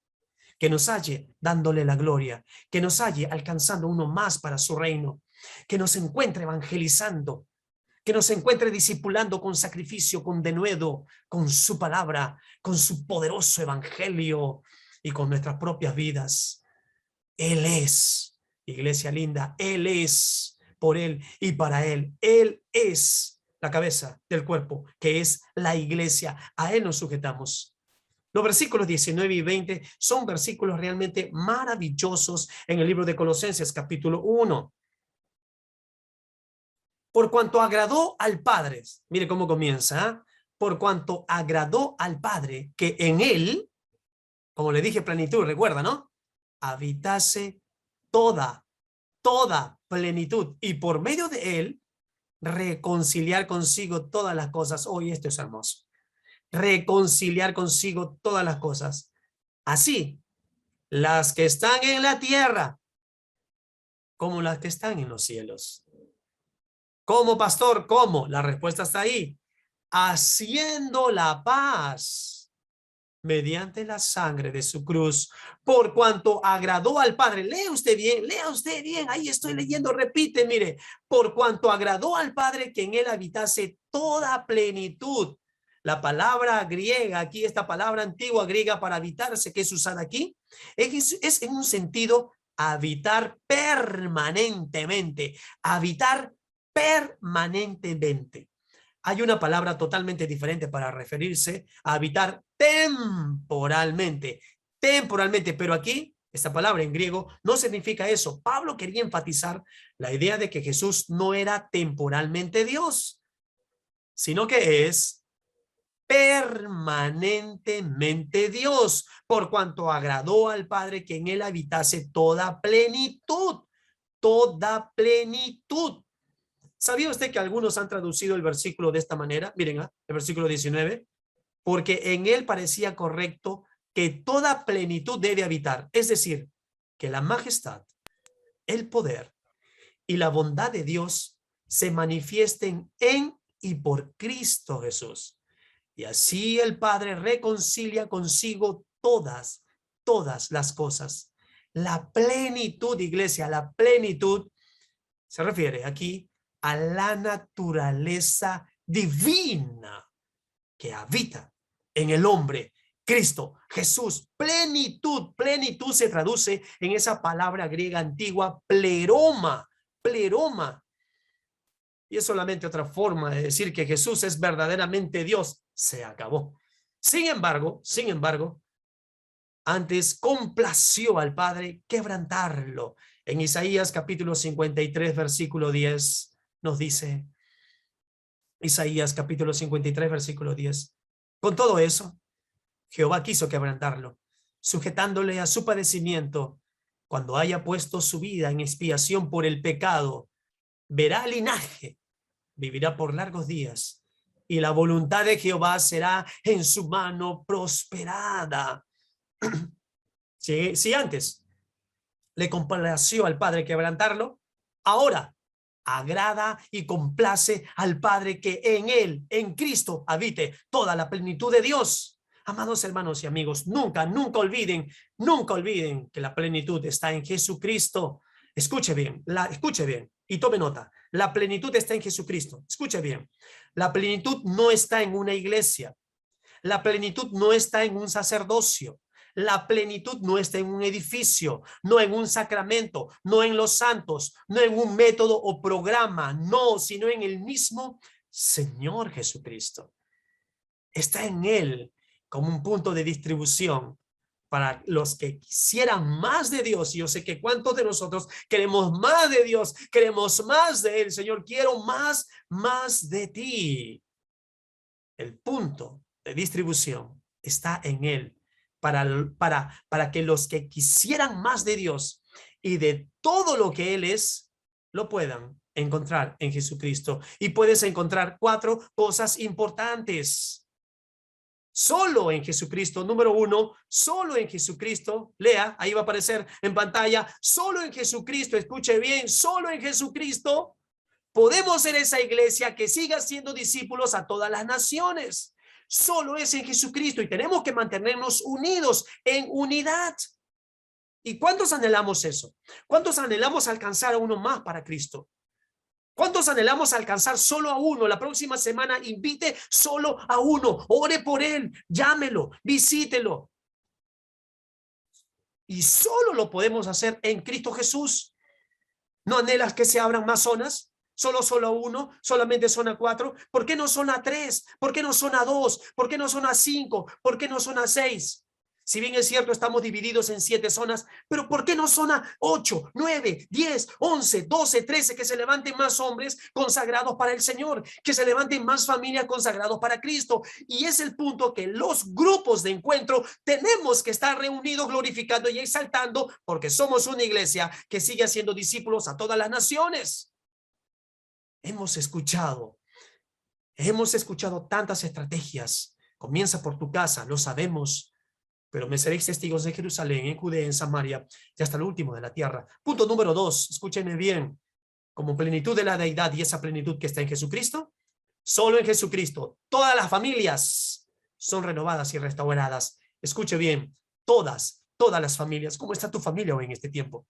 que nos halle dándole la gloria, que nos halle alcanzando uno más para su reino, que nos encuentre evangelizando, que nos encuentre discipulando con sacrificio, con denuedo, con su palabra, con su poderoso evangelio y con nuestras propias vidas. Él es, iglesia linda, Él es, por Él y para Él. Él es la cabeza del cuerpo, que es la iglesia. A Él nos sujetamos. Los versículos 19 y 20 son versículos realmente maravillosos en el libro de Colosenses, capítulo 1. Por cuanto agradó al Padre, mire cómo comienza, ¿eh? Por cuanto agradó al Padre, que en él, como le dije, plenitud, recuerda, ¿no? Habitase toda plenitud, y por medio de él, reconciliar consigo todas las cosas. Hoy esto es hermoso. Reconciliar consigo todas las cosas. Así, las que están en la tierra, como las que están en los cielos. ¿Cómo, pastor? ¿Cómo? La respuesta está ahí. Haciendo la paz mediante la sangre de su cruz, por cuanto agradó al Padre. Lea usted bien, ahí estoy leyendo, repite, mire, por cuanto agradó al Padre que en él habitase toda plenitud. La palabra griega aquí, esta palabra antigua griega para habitarse que es usada aquí, es en un sentido habitar permanentemente, habitar permanentemente. Hay una palabra totalmente diferente para referirse a habitar temporalmente, pero aquí esta palabra en griego no significa eso. Pablo quería enfatizar la idea de que Jesús no era temporalmente Dios, sino que es permanentemente Dios, por cuanto agradó al Padre que en él habitase toda plenitud, toda plenitud. ¿Sabía usted que algunos han traducido el versículo de esta manera? Miren, el versículo 19, porque en él parecía correcto que toda plenitud debe habitar, es decir, que la majestad, el poder y la bondad de Dios se manifiesten en y por Cristo Jesús. Y así el Padre reconcilia consigo todas las cosas. La plenitud, iglesia, la plenitud se refiere aquí a la naturaleza divina que habita en el hombre, Cristo, Jesús. Plenitud se traduce en esa palabra griega antigua, pleroma. Y es solamente otra forma de decir que Jesús es verdaderamente Dios. Se acabó. Sin embargo, antes complació al Padre quebrantarlo. En Isaías capítulo 53, versículo 10, nos dice, Isaías capítulo 53, versículo 10, con todo eso, Jehová quiso quebrantarlo, sujetándole a su padecimiento. Cuando haya puesto su vida en expiación por el pecado, verá linaje, vivirá por largos días, y la voluntad de Jehová será en su mano prosperada. Si antes le complació al Padre quebrantarlo, ahora agrada y complace al Padre que en él, en Cristo, habite toda la plenitud de Dios. Amados hermanos y amigos, nunca olviden que la plenitud está en Jesucristo. Escuche bien y tome nota. La plenitud está en Jesucristo. Escuche bien. La plenitud no está en una iglesia. La plenitud no está en un sacerdocio. La plenitud no está en un edificio, no en un sacramento, no en los santos, no en un método o programa, no, sino en el mismo Señor Jesucristo. Está en Él como un punto de distribución para los que quisieran más de Dios. Y yo sé que cuántos de nosotros queremos más de Dios, queremos más de Él. Señor, quiero más de ti. El punto de distribución está en Él. Para que los que quisieran más de Dios y de todo lo que Él es, lo puedan encontrar en Jesucristo. Y puedes encontrar 4 cosas importantes. Solo en Jesucristo, número 1, solo en Jesucristo, lea, ahí va a aparecer en pantalla, solo en Jesucristo, escuche bien, solo en Jesucristo podemos ser esa iglesia que siga siendo discípulos a todas las naciones. Solo es en Jesucristo y tenemos que mantenernos unidos en unidad. ¿Y cuántos anhelamos eso? ¿Cuántos anhelamos alcanzar a uno más para Cristo? ¿Cuántos anhelamos alcanzar solo a uno? La próxima semana invite solo a uno, ore por él, llámelo, visítelo. Y solo lo podemos hacer en Cristo Jesús. ¿No anhelas que se abran más zonas? solo a 1, solamente son a 4? ¿Por qué no son a 3? ¿Por qué no son a 2? ¿Por qué no son a 5? ¿Por qué no son a 6? Si bien es cierto, estamos divididos en 7 zonas, pero ¿por qué no son a 8, 9, 10, 11, 12, 13? Que se levanten más hombres consagrados para el Señor, que se levanten más familias consagrados para Cristo. Y es el punto que los grupos de encuentro tenemos que estar reunidos glorificando y exaltando, porque somos una iglesia que sigue haciendo discípulos a todas las naciones. Hemos escuchado tantas estrategias. Comienza por tu casa, lo sabemos. Pero me seréis testigos en Jerusalén, en Judea, en Samaria y hasta el último de la tierra. Punto número 2, escúchenme bien. Como plenitud de la deidad y esa plenitud que está en Jesucristo, solo en Jesucristo, todas las familias son renovadas y restauradas. Escuche bien, todas las familias. ¿Cómo está tu familia hoy en este tiempo?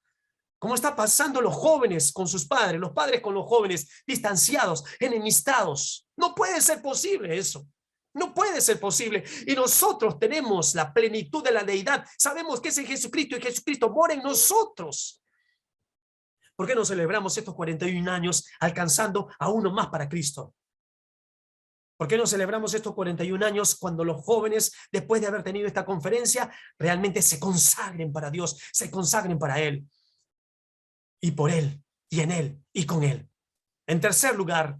¿Cómo está pasando los jóvenes con sus padres, los padres con los jóvenes, distanciados, enemistados? No puede ser posible eso. No puede ser posible. Y nosotros tenemos la plenitud de la deidad. Sabemos que es en Jesucristo y Jesucristo mora en nosotros. ¿Por qué no celebramos estos 41 años alcanzando a uno más para Cristo? ¿Por qué no celebramos estos 41 años cuando los jóvenes, después de haber tenido esta conferencia, realmente se consagren para Dios, se consagren para Él? Y por Él, y en Él, y con Él. En tercer lugar,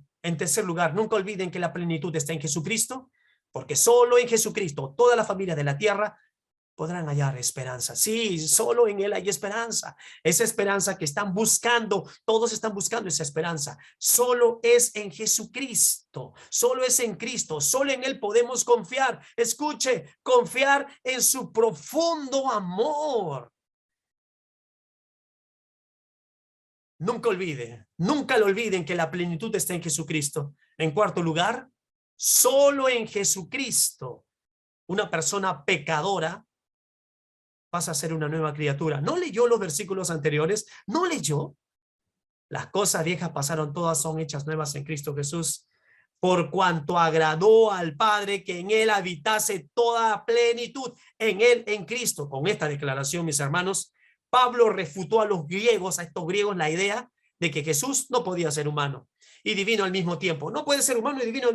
nunca olviden que la plenitud está en Jesucristo, porque solo en Jesucristo toda la familia de la tierra podrán hallar esperanza. Sí, solo en Él hay esperanza. Esa esperanza que están buscando, todos están buscando esa esperanza. Solo es en Jesucristo, solo es en Cristo, solo en Él podemos confiar. Escuche, confiar en su profundo amor. Nunca lo olviden que la plenitud está en Jesucristo. En cuarto lugar, solo en Jesucristo una persona pecadora pasa a ser una nueva criatura. ¿No leyó los versículos anteriores? ¿No leyó? Las cosas viejas pasaron, todas son hechas nuevas en Cristo Jesús. Por cuanto agradó al Padre que en Él habitase toda plenitud, en Él, en Cristo. Con esta declaración, mis hermanos, Pablo refutó a los griegos, a estos griegos, la idea de que Jesús no podía ser humano y divino al mismo tiempo. No puede ser humano y divino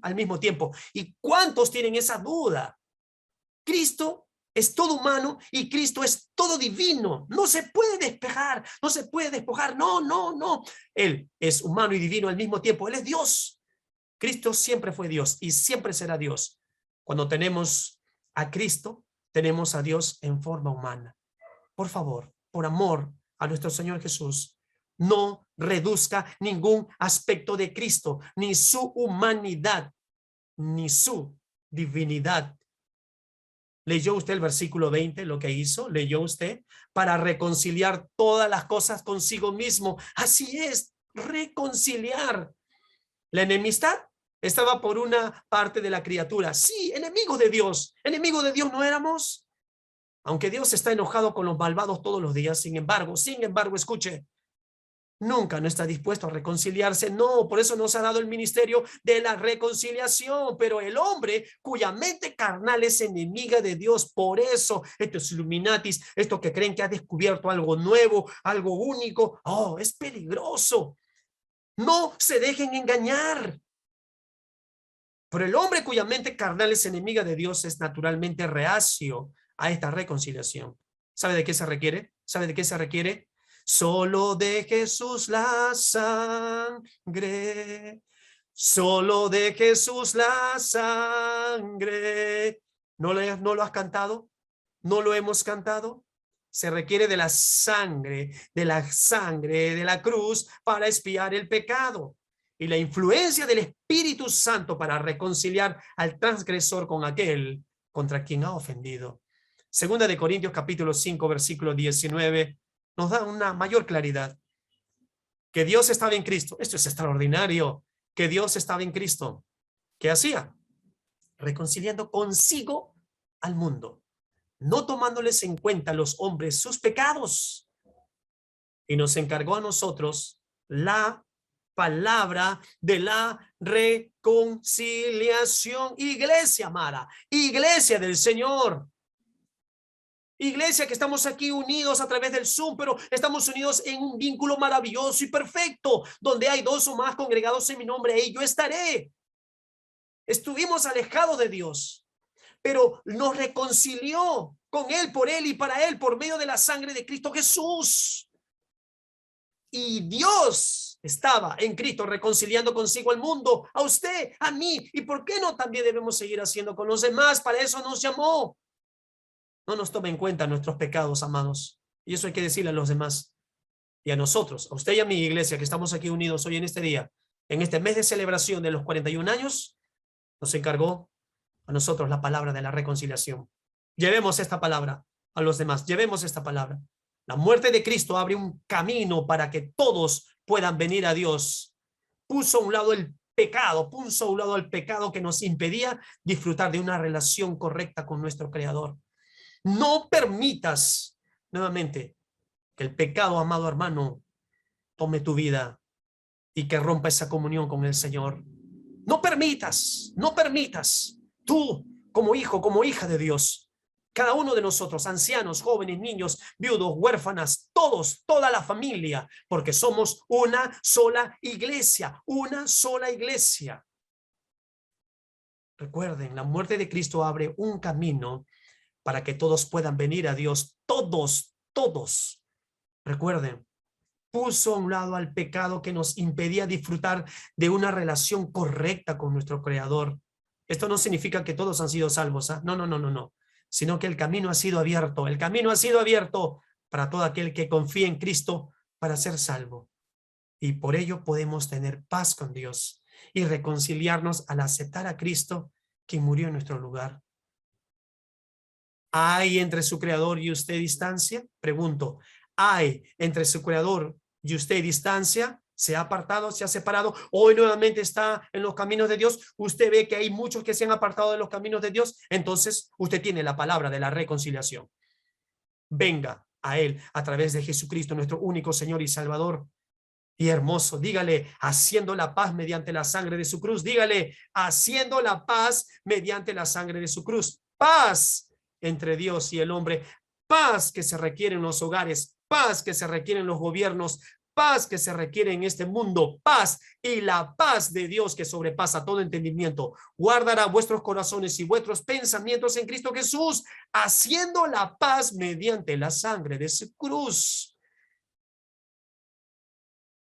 al mismo tiempo. ¿Y cuántos tienen esa duda? Cristo es todo humano y Cristo es todo divino. No se puede despejar, no se puede despojar. No, no, no. Él es humano y divino al mismo tiempo. Él es Dios. Cristo siempre fue Dios y siempre será Dios. Cuando tenemos a Cristo, tenemos a Dios en forma humana. Por favor, por amor a nuestro Señor Jesús, no reduzca ningún aspecto de Cristo, ni su humanidad, ni su divinidad. ¿Leyó usted el versículo 20, lo que hizo? ¿Leyó usted? Para reconciliar todas las cosas consigo mismo. Así es, reconciliar. La enemistad estaba por una parte de la criatura. Sí, enemigos de Dios. ¿Enemigos de Dios no éramos? Aunque Dios está enojado con los malvados todos los días, sin embargo, escuche, nunca no está dispuesto a reconciliarse. No, por eso nos ha dado el ministerio de la reconciliación. Pero el hombre cuya mente carnal es enemiga de Dios, por eso estos Illuminatis, estos que creen que ha descubierto algo nuevo, algo único, es peligroso. No se dejen engañar. Pero el hombre cuya mente carnal es enemiga de Dios es naturalmente reacio a esta reconciliación. ¿Sabe de qué se requiere? ¿Sabe de qué se requiere? Solo de Jesús la sangre. Solo de Jesús la sangre. ¿No lo has cantado? ¿No lo hemos cantado? Se requiere de la sangre de la cruz para expiar el pecado. Y la influencia del Espíritu Santo para reconciliar al transgresor con aquel contra quien ha ofendido. Segunda de Corintios capítulo 5 versículo 19 nos da una mayor claridad. Que Dios estaba en Cristo. Esto es extraordinario. Que Dios estaba en Cristo. ¿Qué hacía? Reconciliando consigo al mundo, no tomándoles en cuenta a los hombres sus pecados. Y nos encargó a nosotros la palabra de la reconciliación. Iglesia amada, iglesia del Señor. Iglesia, que estamos aquí unidos a través del Zoom, pero estamos unidos en un vínculo maravilloso y perfecto, donde hay 2 o más congregados en mi nombre, ahí yo estaré. Estuvimos alejados de Dios, pero nos reconcilió con Él, por Él y para Él, por medio de la sangre de Cristo Jesús. Y Dios estaba en Cristo reconciliando consigo al mundo, a usted, a mí. ¿Y por qué no también debemos seguir haciendo con los demás? Para eso nos llamó. No nos tome en cuenta nuestros pecados, amados. Y eso hay que decirle a los demás y a nosotros, a usted y a mi iglesia, que estamos aquí unidos hoy en este día, en este mes de celebración de los 41 años, nos encargó a nosotros la palabra de la reconciliación. Llevemos esta palabra a los demás, llevemos esta palabra. La muerte de Cristo abre un camino para que todos puedan venir a Dios. Puso a un lado el pecado, puso a un lado el pecado que nos impedía disfrutar de una relación correcta con nuestro Creador. No permitas nuevamente que el pecado, amado hermano, tome tu vida y que rompa esa comunión con el Señor. No permitas, no permitas. Tú, como hijo, como hija de Dios, cada uno de nosotros, ancianos, jóvenes, niños, viudos, huérfanas, todos, toda la familia, porque somos una sola iglesia, una sola iglesia. Recuerden, la muerte de Cristo abre un camino para que todos puedan venir a Dios. Todos, todos. Recuerden, puso a un lado al pecado que nos impedía disfrutar de una relación correcta con nuestro Creador. Esto no significa que todos han sido salvos, ¿eh? No, no, no, no, no. Sino que el camino ha sido abierto. El camino ha sido abierto para todo aquel que confía en Cristo para ser salvo. Y por ello podemos tener paz con Dios y reconciliarnos al aceptar a Cristo, quien murió en nuestro lugar. ¿Hay entre su Creador y usted distancia? Pregunto, ¿hay entre su Creador y usted distancia? ¿Se ha apartado, se ha separado? Hoy nuevamente está en los caminos de Dios. Usted ve que hay muchos que se han apartado de los caminos de Dios. Entonces usted tiene la palabra de la reconciliación. Venga a Él a través de Jesucristo, nuestro único Señor y Salvador. Y hermoso, dígale, haciendo la paz mediante la sangre de su cruz. Dígale, haciendo la paz mediante la sangre de su cruz. Paz entre Dios y el hombre, paz que se requiere en los hogares, paz que se requiere en los gobiernos, paz que se requiere en este mundo, paz, y la paz de Dios que sobrepasa todo entendimiento guardará vuestros corazones y vuestros pensamientos en Cristo Jesús, haciendo la paz mediante la sangre de su cruz.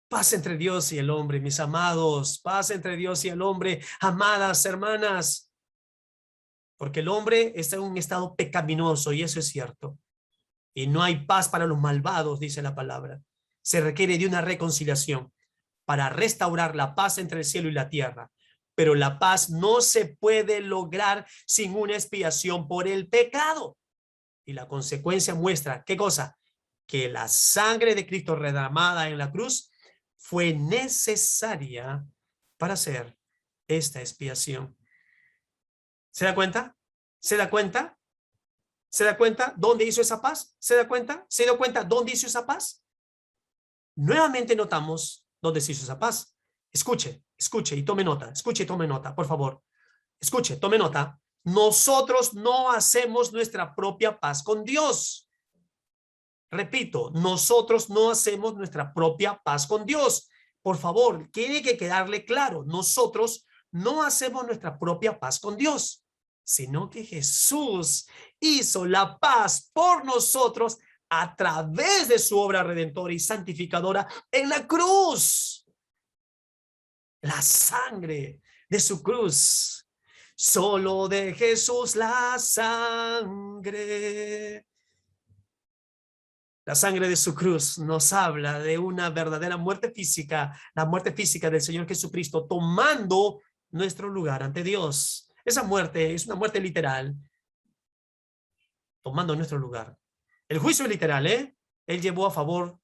Paz entre Dios y el hombre, mis amados, paz entre Dios y el hombre, amadas hermanas. Porque el hombre está en un estado pecaminoso y eso es cierto. Y no hay paz para los malvados, dice la palabra. Se requiere de una reconciliación para restaurar la paz entre el cielo y la tierra. Pero la paz no se puede lograr sin una expiación por el pecado. Y la consecuencia muestra, ¿qué cosa? Que la sangre de Cristo derramada en la cruz fue necesaria para hacer esta expiación. ¿Se da cuenta? ¿Se da cuenta? ¿Se da cuenta dónde hizo esa paz? ¿Se da cuenta? ¿Se dio cuenta dónde hizo esa paz? Nuevamente notamos dónde se hizo esa paz. Escuche, escuche y tome nota. Escuche y tome nota, por favor. Escuche, tome nota. Nosotros no hacemos nuestra propia paz con Dios. Repito, nosotros no hacemos nuestra propia paz con Dios. Por favor, tiene que quedarle claro. Nosotros no hacemos nuestra propia paz con Dios, sino que Jesús hizo la paz por nosotros a través de su obra redentora y santificadora en la cruz. La sangre de su cruz. Solo de Jesús la sangre. La sangre de su cruz nos habla de una verdadera muerte física, la muerte física del Señor Jesucristo tomando nuestro lugar ante Dios. Esa muerte es una muerte literal, tomando nuestro lugar. El juicio es literal, ¿eh? Él llevó a favor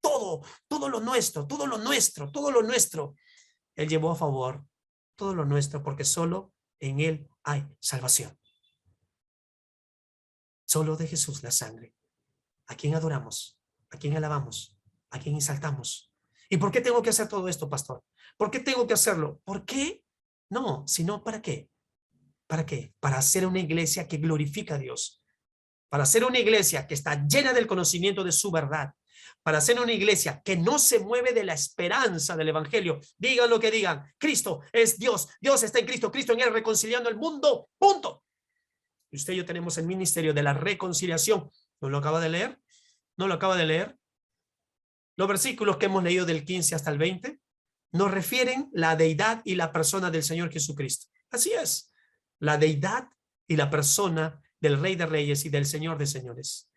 todo lo nuestro, todo lo nuestro, todo lo nuestro. Él llevó a favor todo lo nuestro porque solo en Él hay salvación. Solo de Jesús la sangre. ¿A quién adoramos? ¿A quién alabamos? ¿A quién exaltamos? ¿Y por qué tengo que hacer todo esto, pastor? ¿Por qué tengo que hacerlo? ¿Por qué? No, sino ¿para qué? ¿Para qué? Para hacer una iglesia que glorifica a Dios. para ser una iglesia que está llena del conocimiento de su verdad, para ser una iglesia que no se mueve de la esperanza del evangelio. Digan lo que digan, Cristo es Dios, Dios está en Cristo, Cristo en él, reconciliando el mundo, punto. Y usted y yo tenemos el ministerio de la reconciliación. ¿No lo acaba de leer? ¿No lo acaba de leer? Los versículos que hemos leído del 15 hasta el 20 nos refieren la deidad y la persona del Señor Jesucristo. Así es, la deidad y la persona del Rey de Reyes y del Señor de Señores.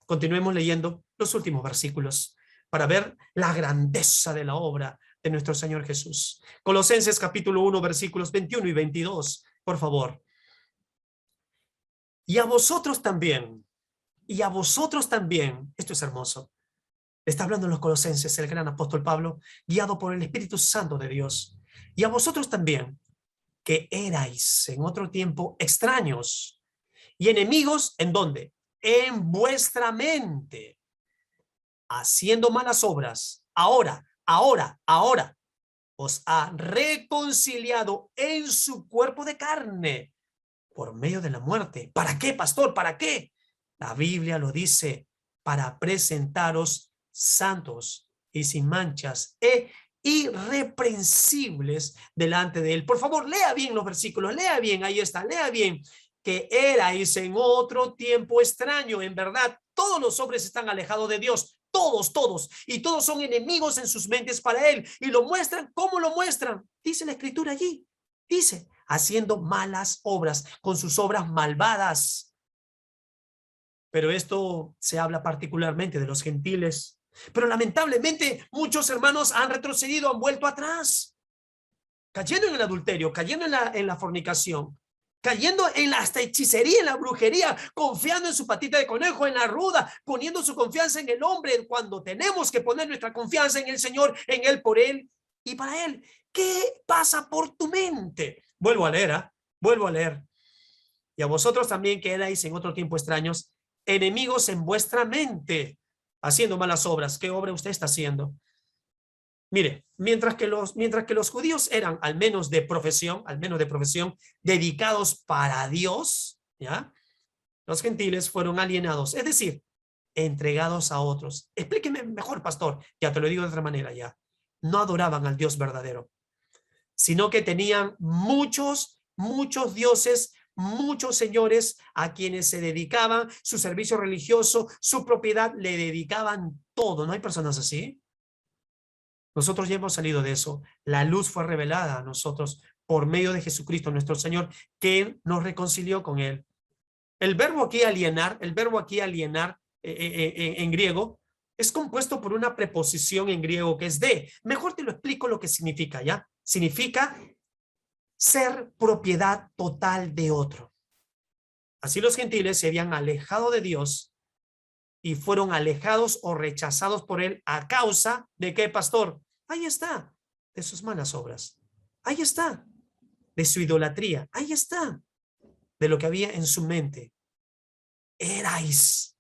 Continuemos leyendo los últimos versículos para ver la grandeza de la obra de nuestro Señor Jesús. Colosenses capítulo 1, versículos 21 y 22, por favor. Y a vosotros también, esto es hermoso. Está hablando en los Colosenses el gran apóstol Pablo, guiado por el Espíritu Santo de Dios. Y a vosotros también, que erais en otro tiempo extraños y enemigos, ¿en dónde? En vuestra mente, haciendo malas obras. Ahora, os ha reconciliado en su cuerpo de carne por medio de la muerte. ¿Para qué, pastor? ¿Para qué? La Biblia lo dice, para presentaros santos y sin manchas e irreprensibles delante de él. Por favor, lea bien los versículos, lea bien, ahí está, lea bien, que erais en otro tiempo extraño. En verdad, todos los hombres están alejados de Dios, todos, y todos son enemigos en sus mentes para él, y lo muestran. ¿Cómo lo muestran? Dice la escritura allí, dice, haciendo malas obras, con sus obras malvadas. Pero esto se habla particularmente de los gentiles. Pero lamentablemente muchos hermanos han retrocedido, han vuelto atrás, cayendo en el adulterio, cayendo en la fornicación, cayendo en la hasta hechicería, en la brujería, confiando en su patita de conejo, en la ruda, poniendo su confianza en el hombre, cuando tenemos que poner nuestra confianza en el Señor, en él, por él y para él. ¿Qué pasa por tu mente? Vuelvo a leer. Y a vosotros también, que erais en otro tiempo extraños, enemigos en vuestra mente, haciendo malas obras. ¿Qué obra usted está haciendo? Mire, mientras que los judíos eran al menos de profesión, dedicados para Dios, ¿ya? Los gentiles fueron alienados, es decir, entregados a otros. Explíqueme mejor, pastor. Ya te lo digo de otra manera ya. No adoraban al Dios verdadero, sino que tenían muchos dioses, muchos señores a quienes se dedicaban su servicio religioso, su propiedad, le dedicaban todo. ¿No hay personas así? Nosotros ya hemos salido de eso. La luz fue revelada a nosotros por medio de Jesucristo nuestro Señor, que Él nos reconcilió con Él. El verbo aquí alienar, en griego, es compuesto por una preposición en griego que es de. Mejor te lo explico lo que significa, ¿ya? Significa ser propiedad total de otro. Así los gentiles se habían alejado de Dios y fueron alejados o rechazados por él a causa de ¿qué, pastor? Ahí está, de sus malas obras. Ahí está, de su idolatría. Ahí está, de lo que había en su mente. Erais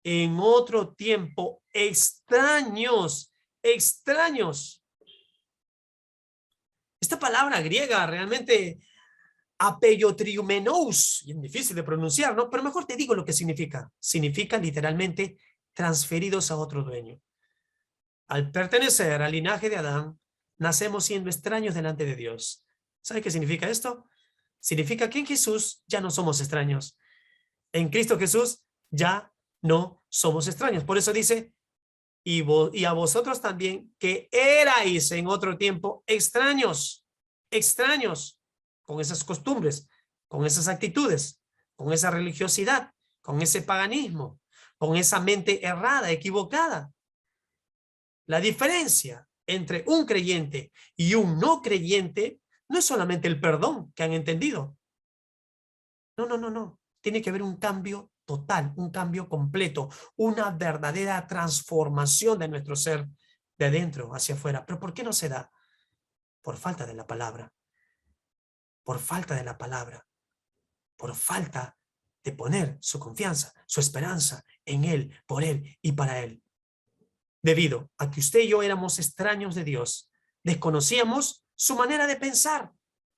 en otro tiempo extraños. Esta palabra griega realmente apeiotriumenos, bien difícil de pronunciar, ¿no? Pero mejor te digo lo que significa. Significa literalmente transferidos a otro dueño. Al pertenecer al linaje de Adán, nacemos siendo extraños delante de Dios. ¿Sabe qué significa esto? Significa que en Jesús ya no somos extraños. En Cristo Jesús ya no somos extraños. Por eso dice, y a vosotros también, que erais en otro tiempo extraños, con esas costumbres, con esas actitudes, con esa religiosidad, con ese paganismo, con esa mente errada, equivocada. La diferencia entre un creyente y un no creyente no es solamente el perdón que han entendido. No. Tiene que haber un cambio total, un cambio completo, una verdadera transformación de nuestro ser de adentro hacia afuera. ¿Pero por qué no se da? Por falta de la palabra. Por falta de la palabra. Por falta de poner su confianza, su esperanza en Él, por Él y para Él. Debido a que usted y yo éramos extraños de Dios, desconocíamos su manera de pensar.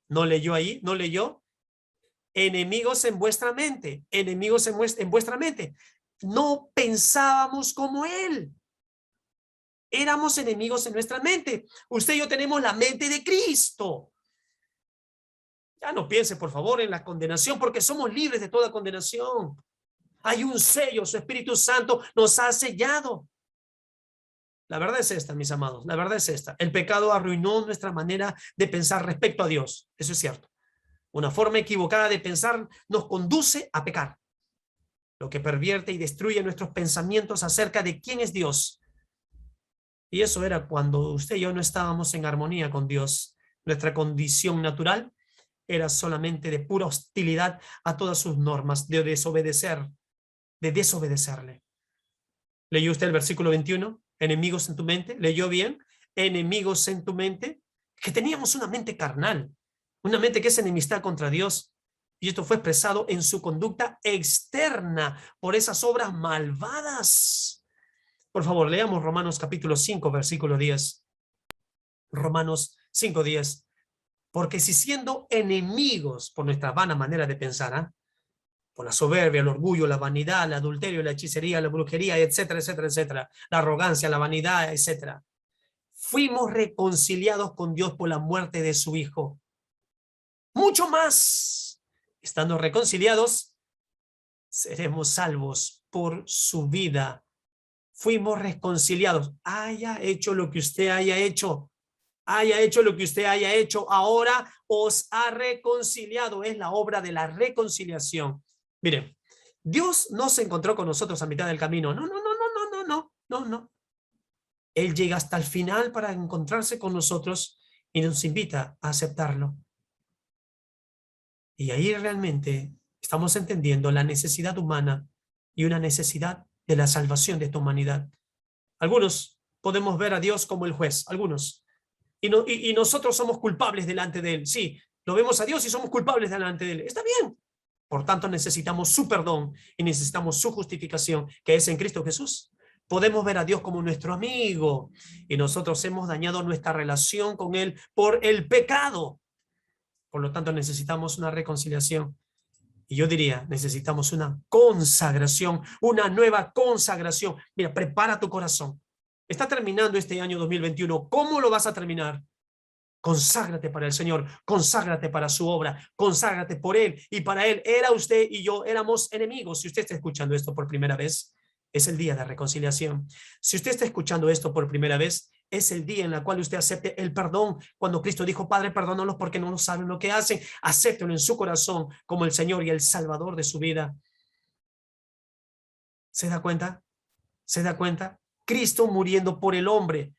¿No leyó ahí? ¿No leyó? enemigos en vuestra mente, enemigos en vuestra mente. No pensábamos como Él. Éramos enemigos en nuestra mente. Usted y yo tenemos la mente de Cristo. Ya no piense, por favor, en la condenación, porque somos libres de toda condenación. Hay un sello, su Espíritu Santo nos ha sellado. La verdad es esta, mis amados, la verdad es esta. El pecado arruinó nuestra manera de pensar respecto a Dios. Eso es cierto. Una forma equivocada de pensar nos conduce a pecar, lo que pervierte y destruye nuestros pensamientos acerca de quién es Dios. Y eso era cuando usted y yo no estábamos en armonía con Dios. Nuestra condición natural era solamente de pura hostilidad a todas sus normas, de desobedecerle. ¿Leyó usted el versículo 21? Enemigos en tu mente. ¿Leyó bien? Enemigos en tu mente. Que teníamos una mente carnal, una mente que es enemistad contra Dios. Y esto fue expresado en su conducta externa por esas obras malvadas. Por favor, leamos Romanos capítulo 5, versículo 10. Romanos 5:10. Porque si siendo enemigos por nuestra vana manera de pensar, por la soberbia, el orgullo, la vanidad, el adulterio, la hechicería, la brujería, etcétera, etcétera, etcétera, la arrogancia, la vanidad, etcétera, fuimos reconciliados con Dios por la muerte de su Hijo. Mucho más, estando reconciliados, seremos salvos por su vida. Fuimos reconciliados. Haya hecho lo que usted haya hecho. Haya hecho lo que usted haya hecho, ahora os ha reconciliado. Es la obra de la reconciliación. Miren, Dios no se encontró con nosotros a mitad del camino. No, no, no, no, no, no, no, no, no. Él llega hasta el final para encontrarse con nosotros y nos invita a aceptarlo. Y ahí realmente estamos entendiendo la necesidad humana y una necesidad de la salvación de esta humanidad. Algunos podemos ver a Dios como el juez, algunos. Y nosotros somos culpables delante de Él. Sí, lo vemos a Dios y somos culpables delante de Él. Está bien. Por tanto, necesitamos su perdón y necesitamos su justificación, que es en Cristo Jesús. Podemos ver a Dios como nuestro amigo y nosotros hemos dañado nuestra relación con Él por el pecado. Por lo tanto, necesitamos una reconciliación. Y yo diría, necesitamos una consagración, una nueva consagración. Mira, prepara tu corazón. Está terminando este año 2021. ¿Cómo lo vas a terminar? Conságrate para el Señor, conságrate para su obra, conságrate por Él y para Él. Era usted y yo, éramos enemigos. Si usted está escuchando esto por primera vez, es el día de reconciliación. Si usted está escuchando esto por primera vez, es el día en el cual usted acepte el perdón. Cuando Cristo dijo, Padre, perdónalos porque no saben lo que hacen, acéptelo en su corazón como el Señor y el Salvador de su vida. ¿Se da cuenta? ¿Se da cuenta? Cristo muriendo por el hombre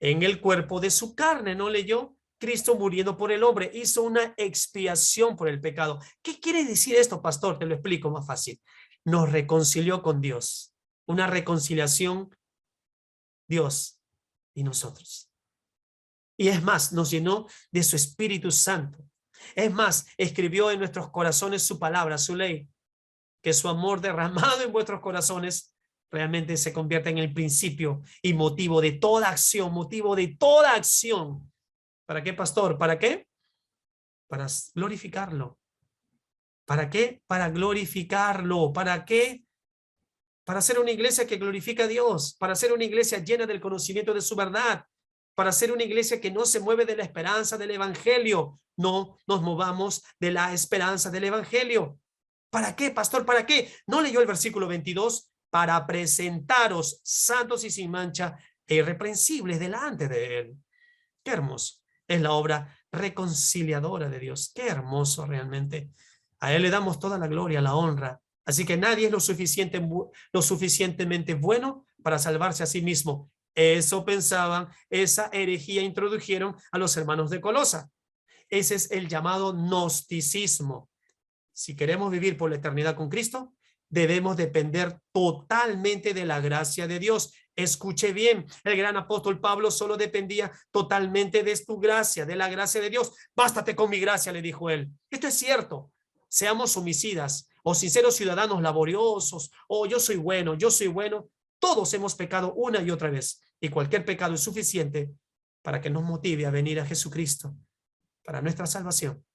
en el cuerpo de su carne, ¿no leyó? Cristo muriendo por el hombre, hizo una expiación por el pecado. ¿Qué quiere decir esto, pastor? Te lo explico más fácil. Nos reconcilió con Dios. Una reconciliación, Dios y nosotros. Y es más, nos llenó de su Espíritu Santo. Es más, escribió en nuestros corazones su palabra, su ley. Que su amor derramado en vuestros corazones realmente se convierta en el principio y motivo de toda acción, motivo de toda acción. ¿Para qué, pastor? ¿Para qué? Para glorificarlo. ¿Para qué? Para glorificarlo. ¿Para qué? Para ser una iglesia que glorifica a Dios, para ser una iglesia llena del conocimiento de su verdad, para ser una iglesia que no se mueve de la esperanza del evangelio. No nos movamos de la esperanza del evangelio. ¿Para qué, pastor? ¿Para qué? ¿No leyó el versículo 22? Para presentaros santos y sin mancha e irreprensibles delante de Él. Qué hermoso. Es la obra reconciliadora de Dios. Qué hermoso realmente. A Él le damos toda la gloria, la honra. Así que nadie es lo suficientemente bueno para salvarse a sí mismo. Eso pensaban, esa herejía introdujeron a los hermanos de Colosa. Ese es el llamado gnosticismo. Si queremos vivir por la eternidad con Cristo, debemos depender totalmente de la gracia de Dios. Escuche bien, el gran apóstol Pablo solo dependía totalmente de tu gracia, de la gracia de Dios. Bástate con mi gracia, le dijo él. Esto es cierto. Seamos homicidas o sinceros ciudadanos laboriosos, o yo soy bueno, yo soy bueno. Todos hemos pecado una y otra vez, y cualquier pecado es suficiente para que nos motive a venir a Jesucristo para nuestra salvación.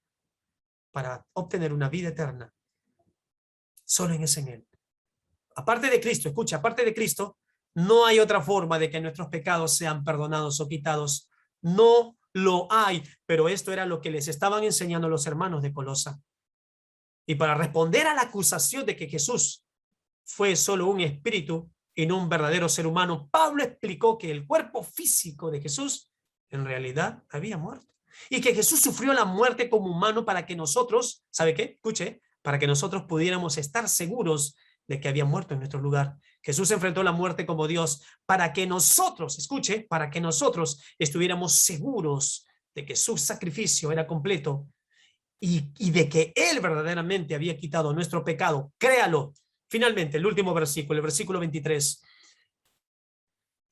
para obtener una vida eterna. Solo en Él. Aparte de Cristo, escucha, aparte de Cristo, no hay otra forma de que nuestros pecados sean perdonados o quitados. No lo hay, pero esto era lo que les estaban enseñando los hermanos de Colosa. Y para responder a la acusación de que Jesús fue solo un espíritu y no un verdadero ser humano, Pablo explicó que el cuerpo físico de Jesús en realidad había muerto. Y que Jesús sufrió la muerte como humano para que nosotros, ¿sabe qué? Escuche, para que nosotros pudiéramos estar seguros de que había muerto en nuestro lugar. Jesús enfrentó la muerte como Dios para que nosotros, escuche, para que nosotros estuviéramos seguros de que su sacrificio era completo y de que Él verdaderamente había quitado nuestro pecado. Créalo. Finalmente, el último versículo, el versículo 23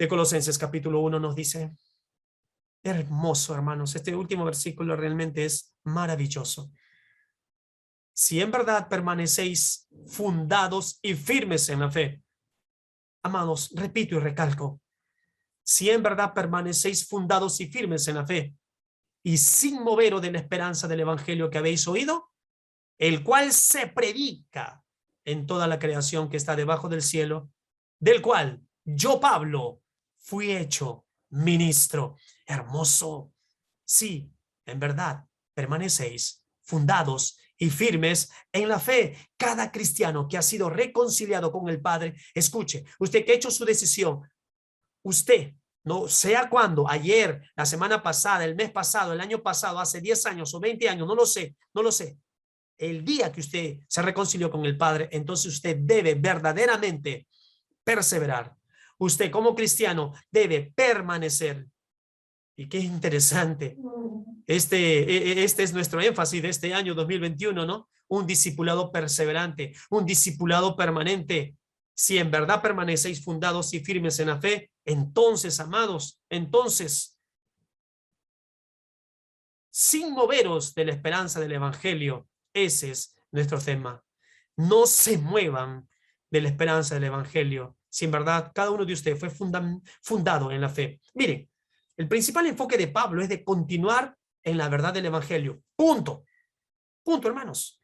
de Colosenses capítulo 1 nos dice, hermoso, hermanos, este último versículo realmente es maravilloso. Si en verdad permanecéis fundados y firmes en la fe. Amados, repito y recalco, si en verdad permanecéis fundados y firmes en la fe y sin moveros de la esperanza del evangelio que habéis oído, el cual se predica en toda la creación que está debajo del cielo, del cual yo, Pablo, fui hecho ministro. Hermoso. Sí, en verdad permanecéis fundados y firmes en la fe. Cada cristiano que ha sido reconciliado con el Padre, escuche, usted que ha hecho su decisión, usted, no sea cuándo, ayer, la semana pasada, el mes pasado, el año pasado, hace 10 años o 20 años, no lo sé, no lo sé. El día que usted se reconcilió con el Padre, entonces usted debe verdaderamente perseverar. Usted como cristiano debe permanecer. Y qué interesante. Este es nuestro énfasis de este año 2021, ¿no? Un discipulado perseverante, un discipulado permanente. Si en verdad permanecéis fundados y firmes en la fe, entonces, amados, entonces, sin moveros de la esperanza del evangelio, ese es nuestro tema. No se muevan de la esperanza del evangelio. Si en verdad cada uno de ustedes fue fundado en la fe. Miren, el principal enfoque de Pablo es de continuar en la verdad del evangelio. Punto. Punto, hermanos.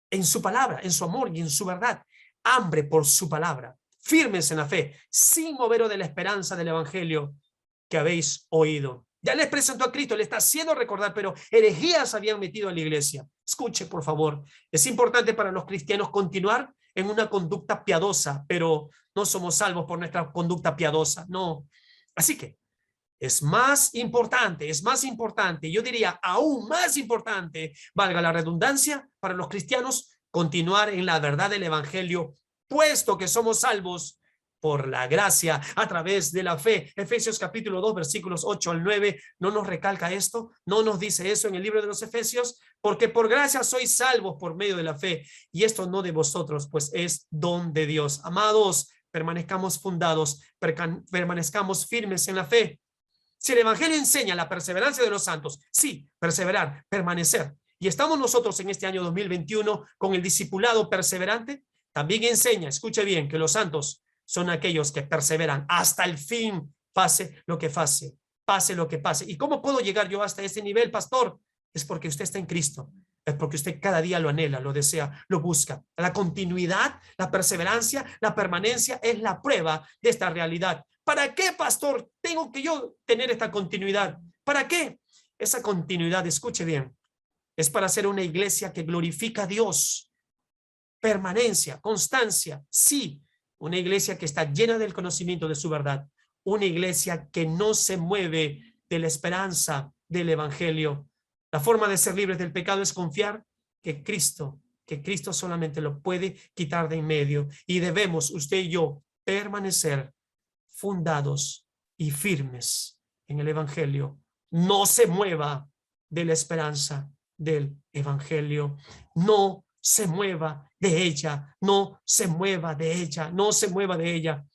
En su palabra, en su amor y en su verdad. Hambre por su palabra. Firmes en la fe, sin moveros de la esperanza del evangelio que habéis oído. Ya les presentó a Cristo, le está haciendo recordar, pero herejías habían metido a la iglesia. Escuche, por favor. Es importante para los cristianos continuar en una conducta piadosa, pero no somos salvos por nuestra conducta piadosa, no. Así que es más importante, yo diría aún más importante, valga la redundancia, para los cristianos, continuar en la verdad del evangelio, puesto que somos salvos por la gracia a través de la fe. Efesios capítulo 2 versículos 8 al 9 no nos recalca esto, no nos dice eso en el libro de los Efesios, porque por gracia sois salvos por medio de la fe, y esto no de vosotros, pues es don de Dios. Amados, permanezcamos fundados, permanezcamos firmes en la fe. Si el evangelio enseña la perseverancia de los santos, sí, perseverar, permanecer, y estamos nosotros en este año 2021 con el discipulado perseverante, también enseña, escuche bien, que los santos son aquellos que perseveran hasta el fin, pase lo que pase, pase lo que pase. ¿Y cómo puedo llegar yo hasta ese nivel, pastor? Es porque usted está en Cristo, es porque usted cada día lo anhela, lo desea, lo busca. La continuidad, la perseverancia, la permanencia es la prueba de esta realidad. ¿Para qué, pastor, tengo que yo tener esta continuidad? ¿Para qué? Esa continuidad, escuche bien, es para ser una iglesia que glorifica a Dios. Permanencia, constancia, sí. Una iglesia que está llena del conocimiento de su verdad. Una iglesia que no se mueve de la esperanza del evangelio. La forma de ser libres del pecado es confiar que Cristo solamente lo puede quitar de en medio. Y debemos, usted y yo, permanecer fundados y firmes en el evangelio. No se mueva de la esperanza del evangelio. No se mueva de ella, no se mueva de ella, no se mueva de ella.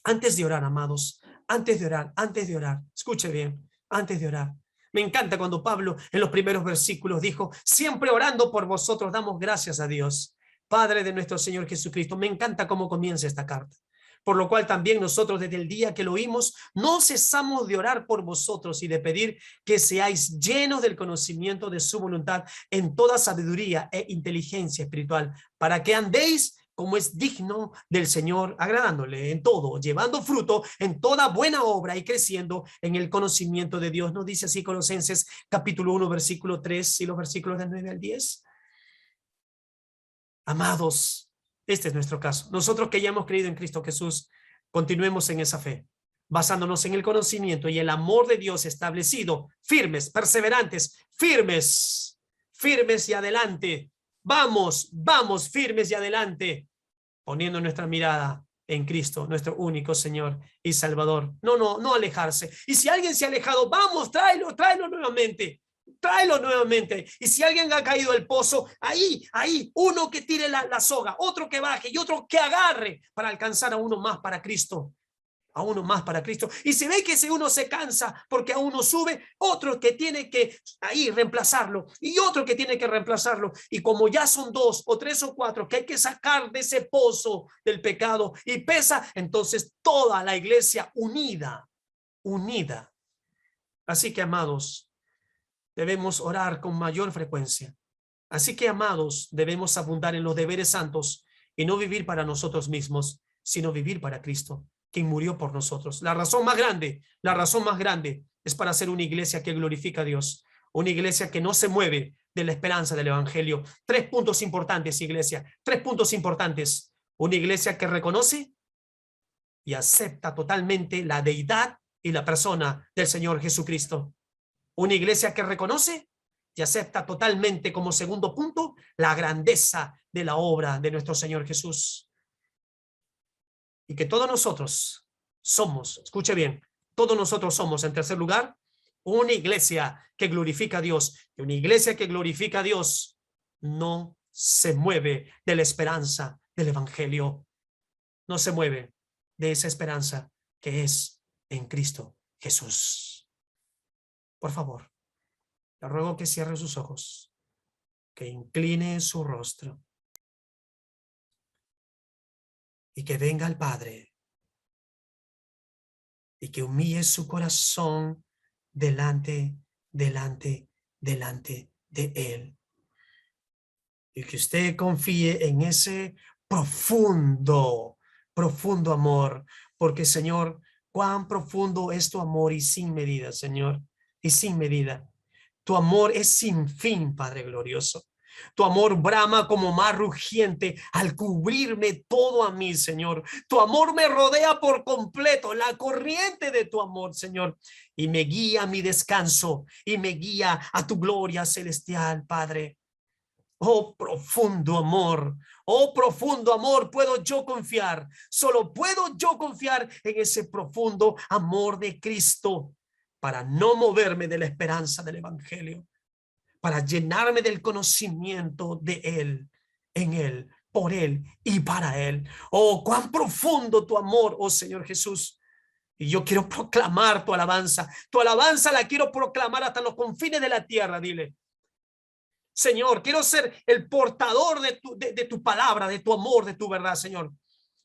Antes de orar, amados, antes de orar, escuche bien, antes de orar. Me encanta cuando Pablo en los primeros versículos dijo, siempre orando por vosotros damos gracias a Dios, Padre de nuestro Señor Jesucristo. Me encanta cómo comienza esta carta. por lo cual también nosotros desde el día que lo oímos, no cesamos de orar por vosotros y de pedir que seáis llenos del conocimiento de su voluntad en toda sabiduría e inteligencia espiritual, para que andéis como es digno del Señor, agradándole en todo, llevando fruto en toda buena obra y creciendo en el conocimiento de Dios. ¿No dice así Colosenses capítulo 1, versículo 3 y los versículos del 9 al 10? Amados, este es nuestro caso. Nosotros que ya hemos creído en Cristo Jesús, continuemos en esa fe, basándonos en el conocimiento y el amor de Dios establecido, firmes, perseverantes, firmes, firmes y adelante. Vamos, vamos, firmes y adelante, poniendo nuestra mirada en Cristo, nuestro único Señor y Salvador. No alejarse. Y si alguien se ha alejado, vamos, tráelo nuevamente. Tráelo nuevamente. Y si alguien ha caído al pozo, ahí, uno que tire la soga, otro que baje y otro que agarre para alcanzar a uno más para Cristo. A uno más para Cristo. Y se ve que ese uno se cansa porque a uno sube, otro que tiene que ahí reemplazarlo y otro que tiene que reemplazarlo. Y como ya son 2 o 3 o 4 que hay que sacar de ese pozo del pecado y pesa, entonces toda la iglesia unida. Así que, amados, debemos orar con mayor frecuencia. Así que, amados, debemos abundar en los deberes santos y no vivir para nosotros mismos, sino vivir para Cristo, quien murió por nosotros. La razón más grande es para ser una iglesia que glorifica a Dios, una iglesia que no se mueve de la esperanza del evangelio. 3 puntos importantes, iglesia, 3 puntos importantes. Una iglesia que reconoce y acepta totalmente la deidad y la persona del Señor Jesucristo. Una iglesia que reconoce y acepta totalmente, como segundo punto, la grandeza de la obra de nuestro Señor Jesús. Y que todos nosotros somos, escuche bien, todos nosotros somos, en tercer lugar, una iglesia que glorifica a Dios. Y una iglesia que glorifica a Dios no se mueve de la esperanza del evangelio. No se mueve de esa esperanza que es en Cristo Jesús. Por favor, le ruego que cierre sus ojos, que incline su rostro y que venga al Padre y que humille su corazón delante de Él. Y que usted confíe en ese profundo amor, porque, Señor, cuán profundo es tu amor y sin medida, Señor, y sin medida. Tu amor es sin fin, Padre glorioso. Tu amor brama como mar rugiente al cubrirme todo a mí, Señor. Tu amor me rodea por completo, la corriente de tu amor, Señor, y me guía a mi descanso y me guía a tu gloria celestial, Padre. Oh profundo amor, puedo yo confiar, solo puedo yo confiar en ese profundo amor de Cristo para no moverme de la esperanza del evangelio, para llenarme del conocimiento de Él, en Él, por Él y para Él. Oh, cuán profundo tu amor, oh Señor Jesús. Y yo quiero proclamar tu alabanza la quiero proclamar hasta los confines de la tierra, dile. Señor, quiero ser el portador de tu palabra, de tu amor, de tu verdad, Señor.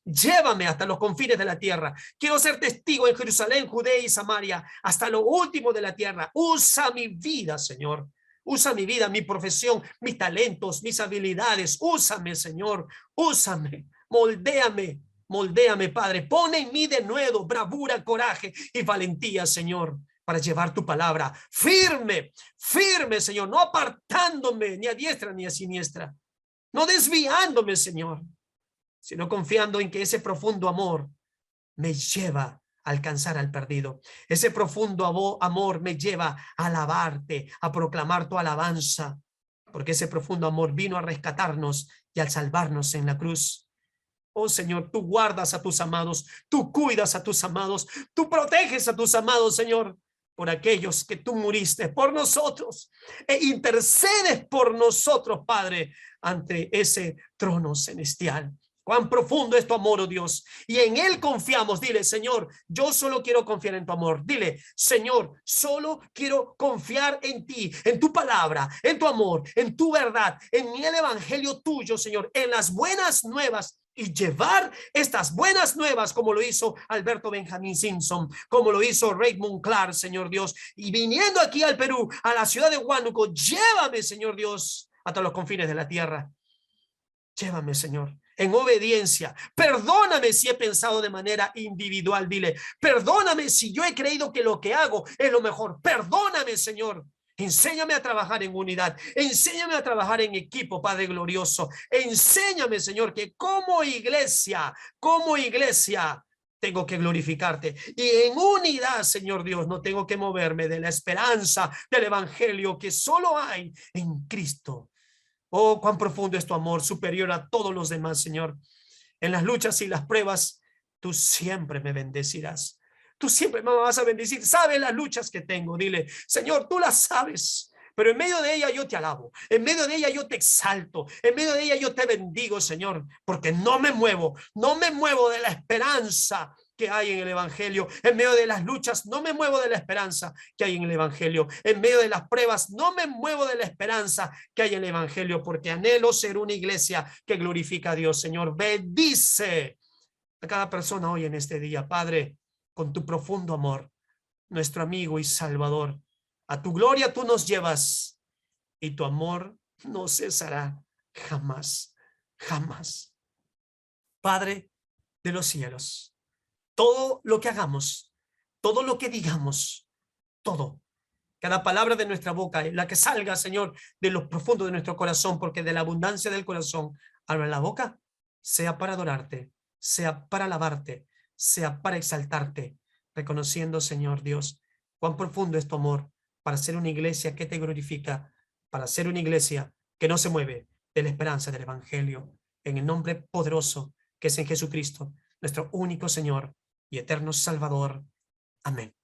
Llévame hasta los confines de la tierra. Quiero ser testigo en Jerusalén, Judea y Samaria, hasta lo último de la tierra. Usa mi vida, Señor. Usa mi vida, mi profesión, mis talentos, mis habilidades. Úsame, Señor. Úsame. Moldéame, Padre. Pon en mí de nuevo bravura, coraje y valentía, Señor, para llevar tu palabra firme, Señor, no apartándome ni a diestra ni a siniestra, no desviándome, Señor, sino confiando en que ese profundo amor me lleva a alcanzar al perdido. Ese profundo amor me lleva a alabarte, a proclamar tu alabanza, porque ese profundo amor vino a rescatarnos y al salvarnos en la cruz. Oh Señor, tú guardas a tus amados, tú cuidas a tus amados, tú proteges a tus amados, Señor, por aquellos que tú muriste por nosotros e intercedes por nosotros, Padre, ante ese trono celestial. Cuán profundo es tu amor, oh Dios. Y en Él confiamos. Dile, Señor, yo solo quiero confiar en tu amor. Dile, Señor, solo quiero confiar en ti, en tu palabra, en tu amor, en tu verdad, en el evangelio tuyo, Señor, en las buenas nuevas. Y llevar estas buenas nuevas como lo hizo Alberto Benjamín Simpson, como lo hizo Raymond Clark, Señor Dios. Y viniendo aquí al Perú, a la ciudad de Huánuco, llévame, Señor Dios, hasta los confines de la tierra. Llévame, Señor, en obediencia. Perdóname si he pensado de manera individual. Dile, perdóname si yo he creído que lo que hago es lo mejor. Perdóname, Señor. Enséñame a trabajar en unidad. Enséñame a trabajar en equipo, Padre glorioso. Enséñame, Señor, que como iglesia, tengo que glorificarte. Y en unidad, Señor Dios, no tengo que moverme de la esperanza del evangelio que solo hay en Cristo. Oh, cuán profundo es tu amor, superior a todos los demás, Señor. En las luchas y las pruebas, tú siempre me bendecirás. Tú siempre me vas a bendecir. Sabes las luchas que tengo. Dile, Señor, tú las sabes. Pero en medio de ella yo te alabo. En medio de ella yo te exalto. En medio de ella yo te bendigo, Señor. Porque no me muevo de la esperanza que hay en el evangelio. En medio de las luchas no me muevo de la esperanza que hay en el evangelio. En medio de las pruebas no me muevo de la esperanza que hay en el evangelio, porque anhelo ser una iglesia que glorifica a Dios. Señor, bendice a cada persona hoy en este día, Padre, con tu profundo amor, nuestro amigo y Salvador. A tu gloria tú nos llevas y tu amor no cesará jamás, jamás. Padre de los cielos, todo lo que hagamos, todo lo que digamos, todo, cada palabra de nuestra boca, la que salga, Señor, de lo profundo de nuestro corazón, porque de la abundancia del corazón habla la boca, sea para adorarte, sea para alabarte, sea para exaltarte, reconociendo, Señor Dios, cuán profundo es tu amor para ser una iglesia que te glorifica, para ser una iglesia que no se mueve de la esperanza del evangelio, en el nombre poderoso que es en Jesucristo, nuestro único Señor y eterno Salvador. Amén.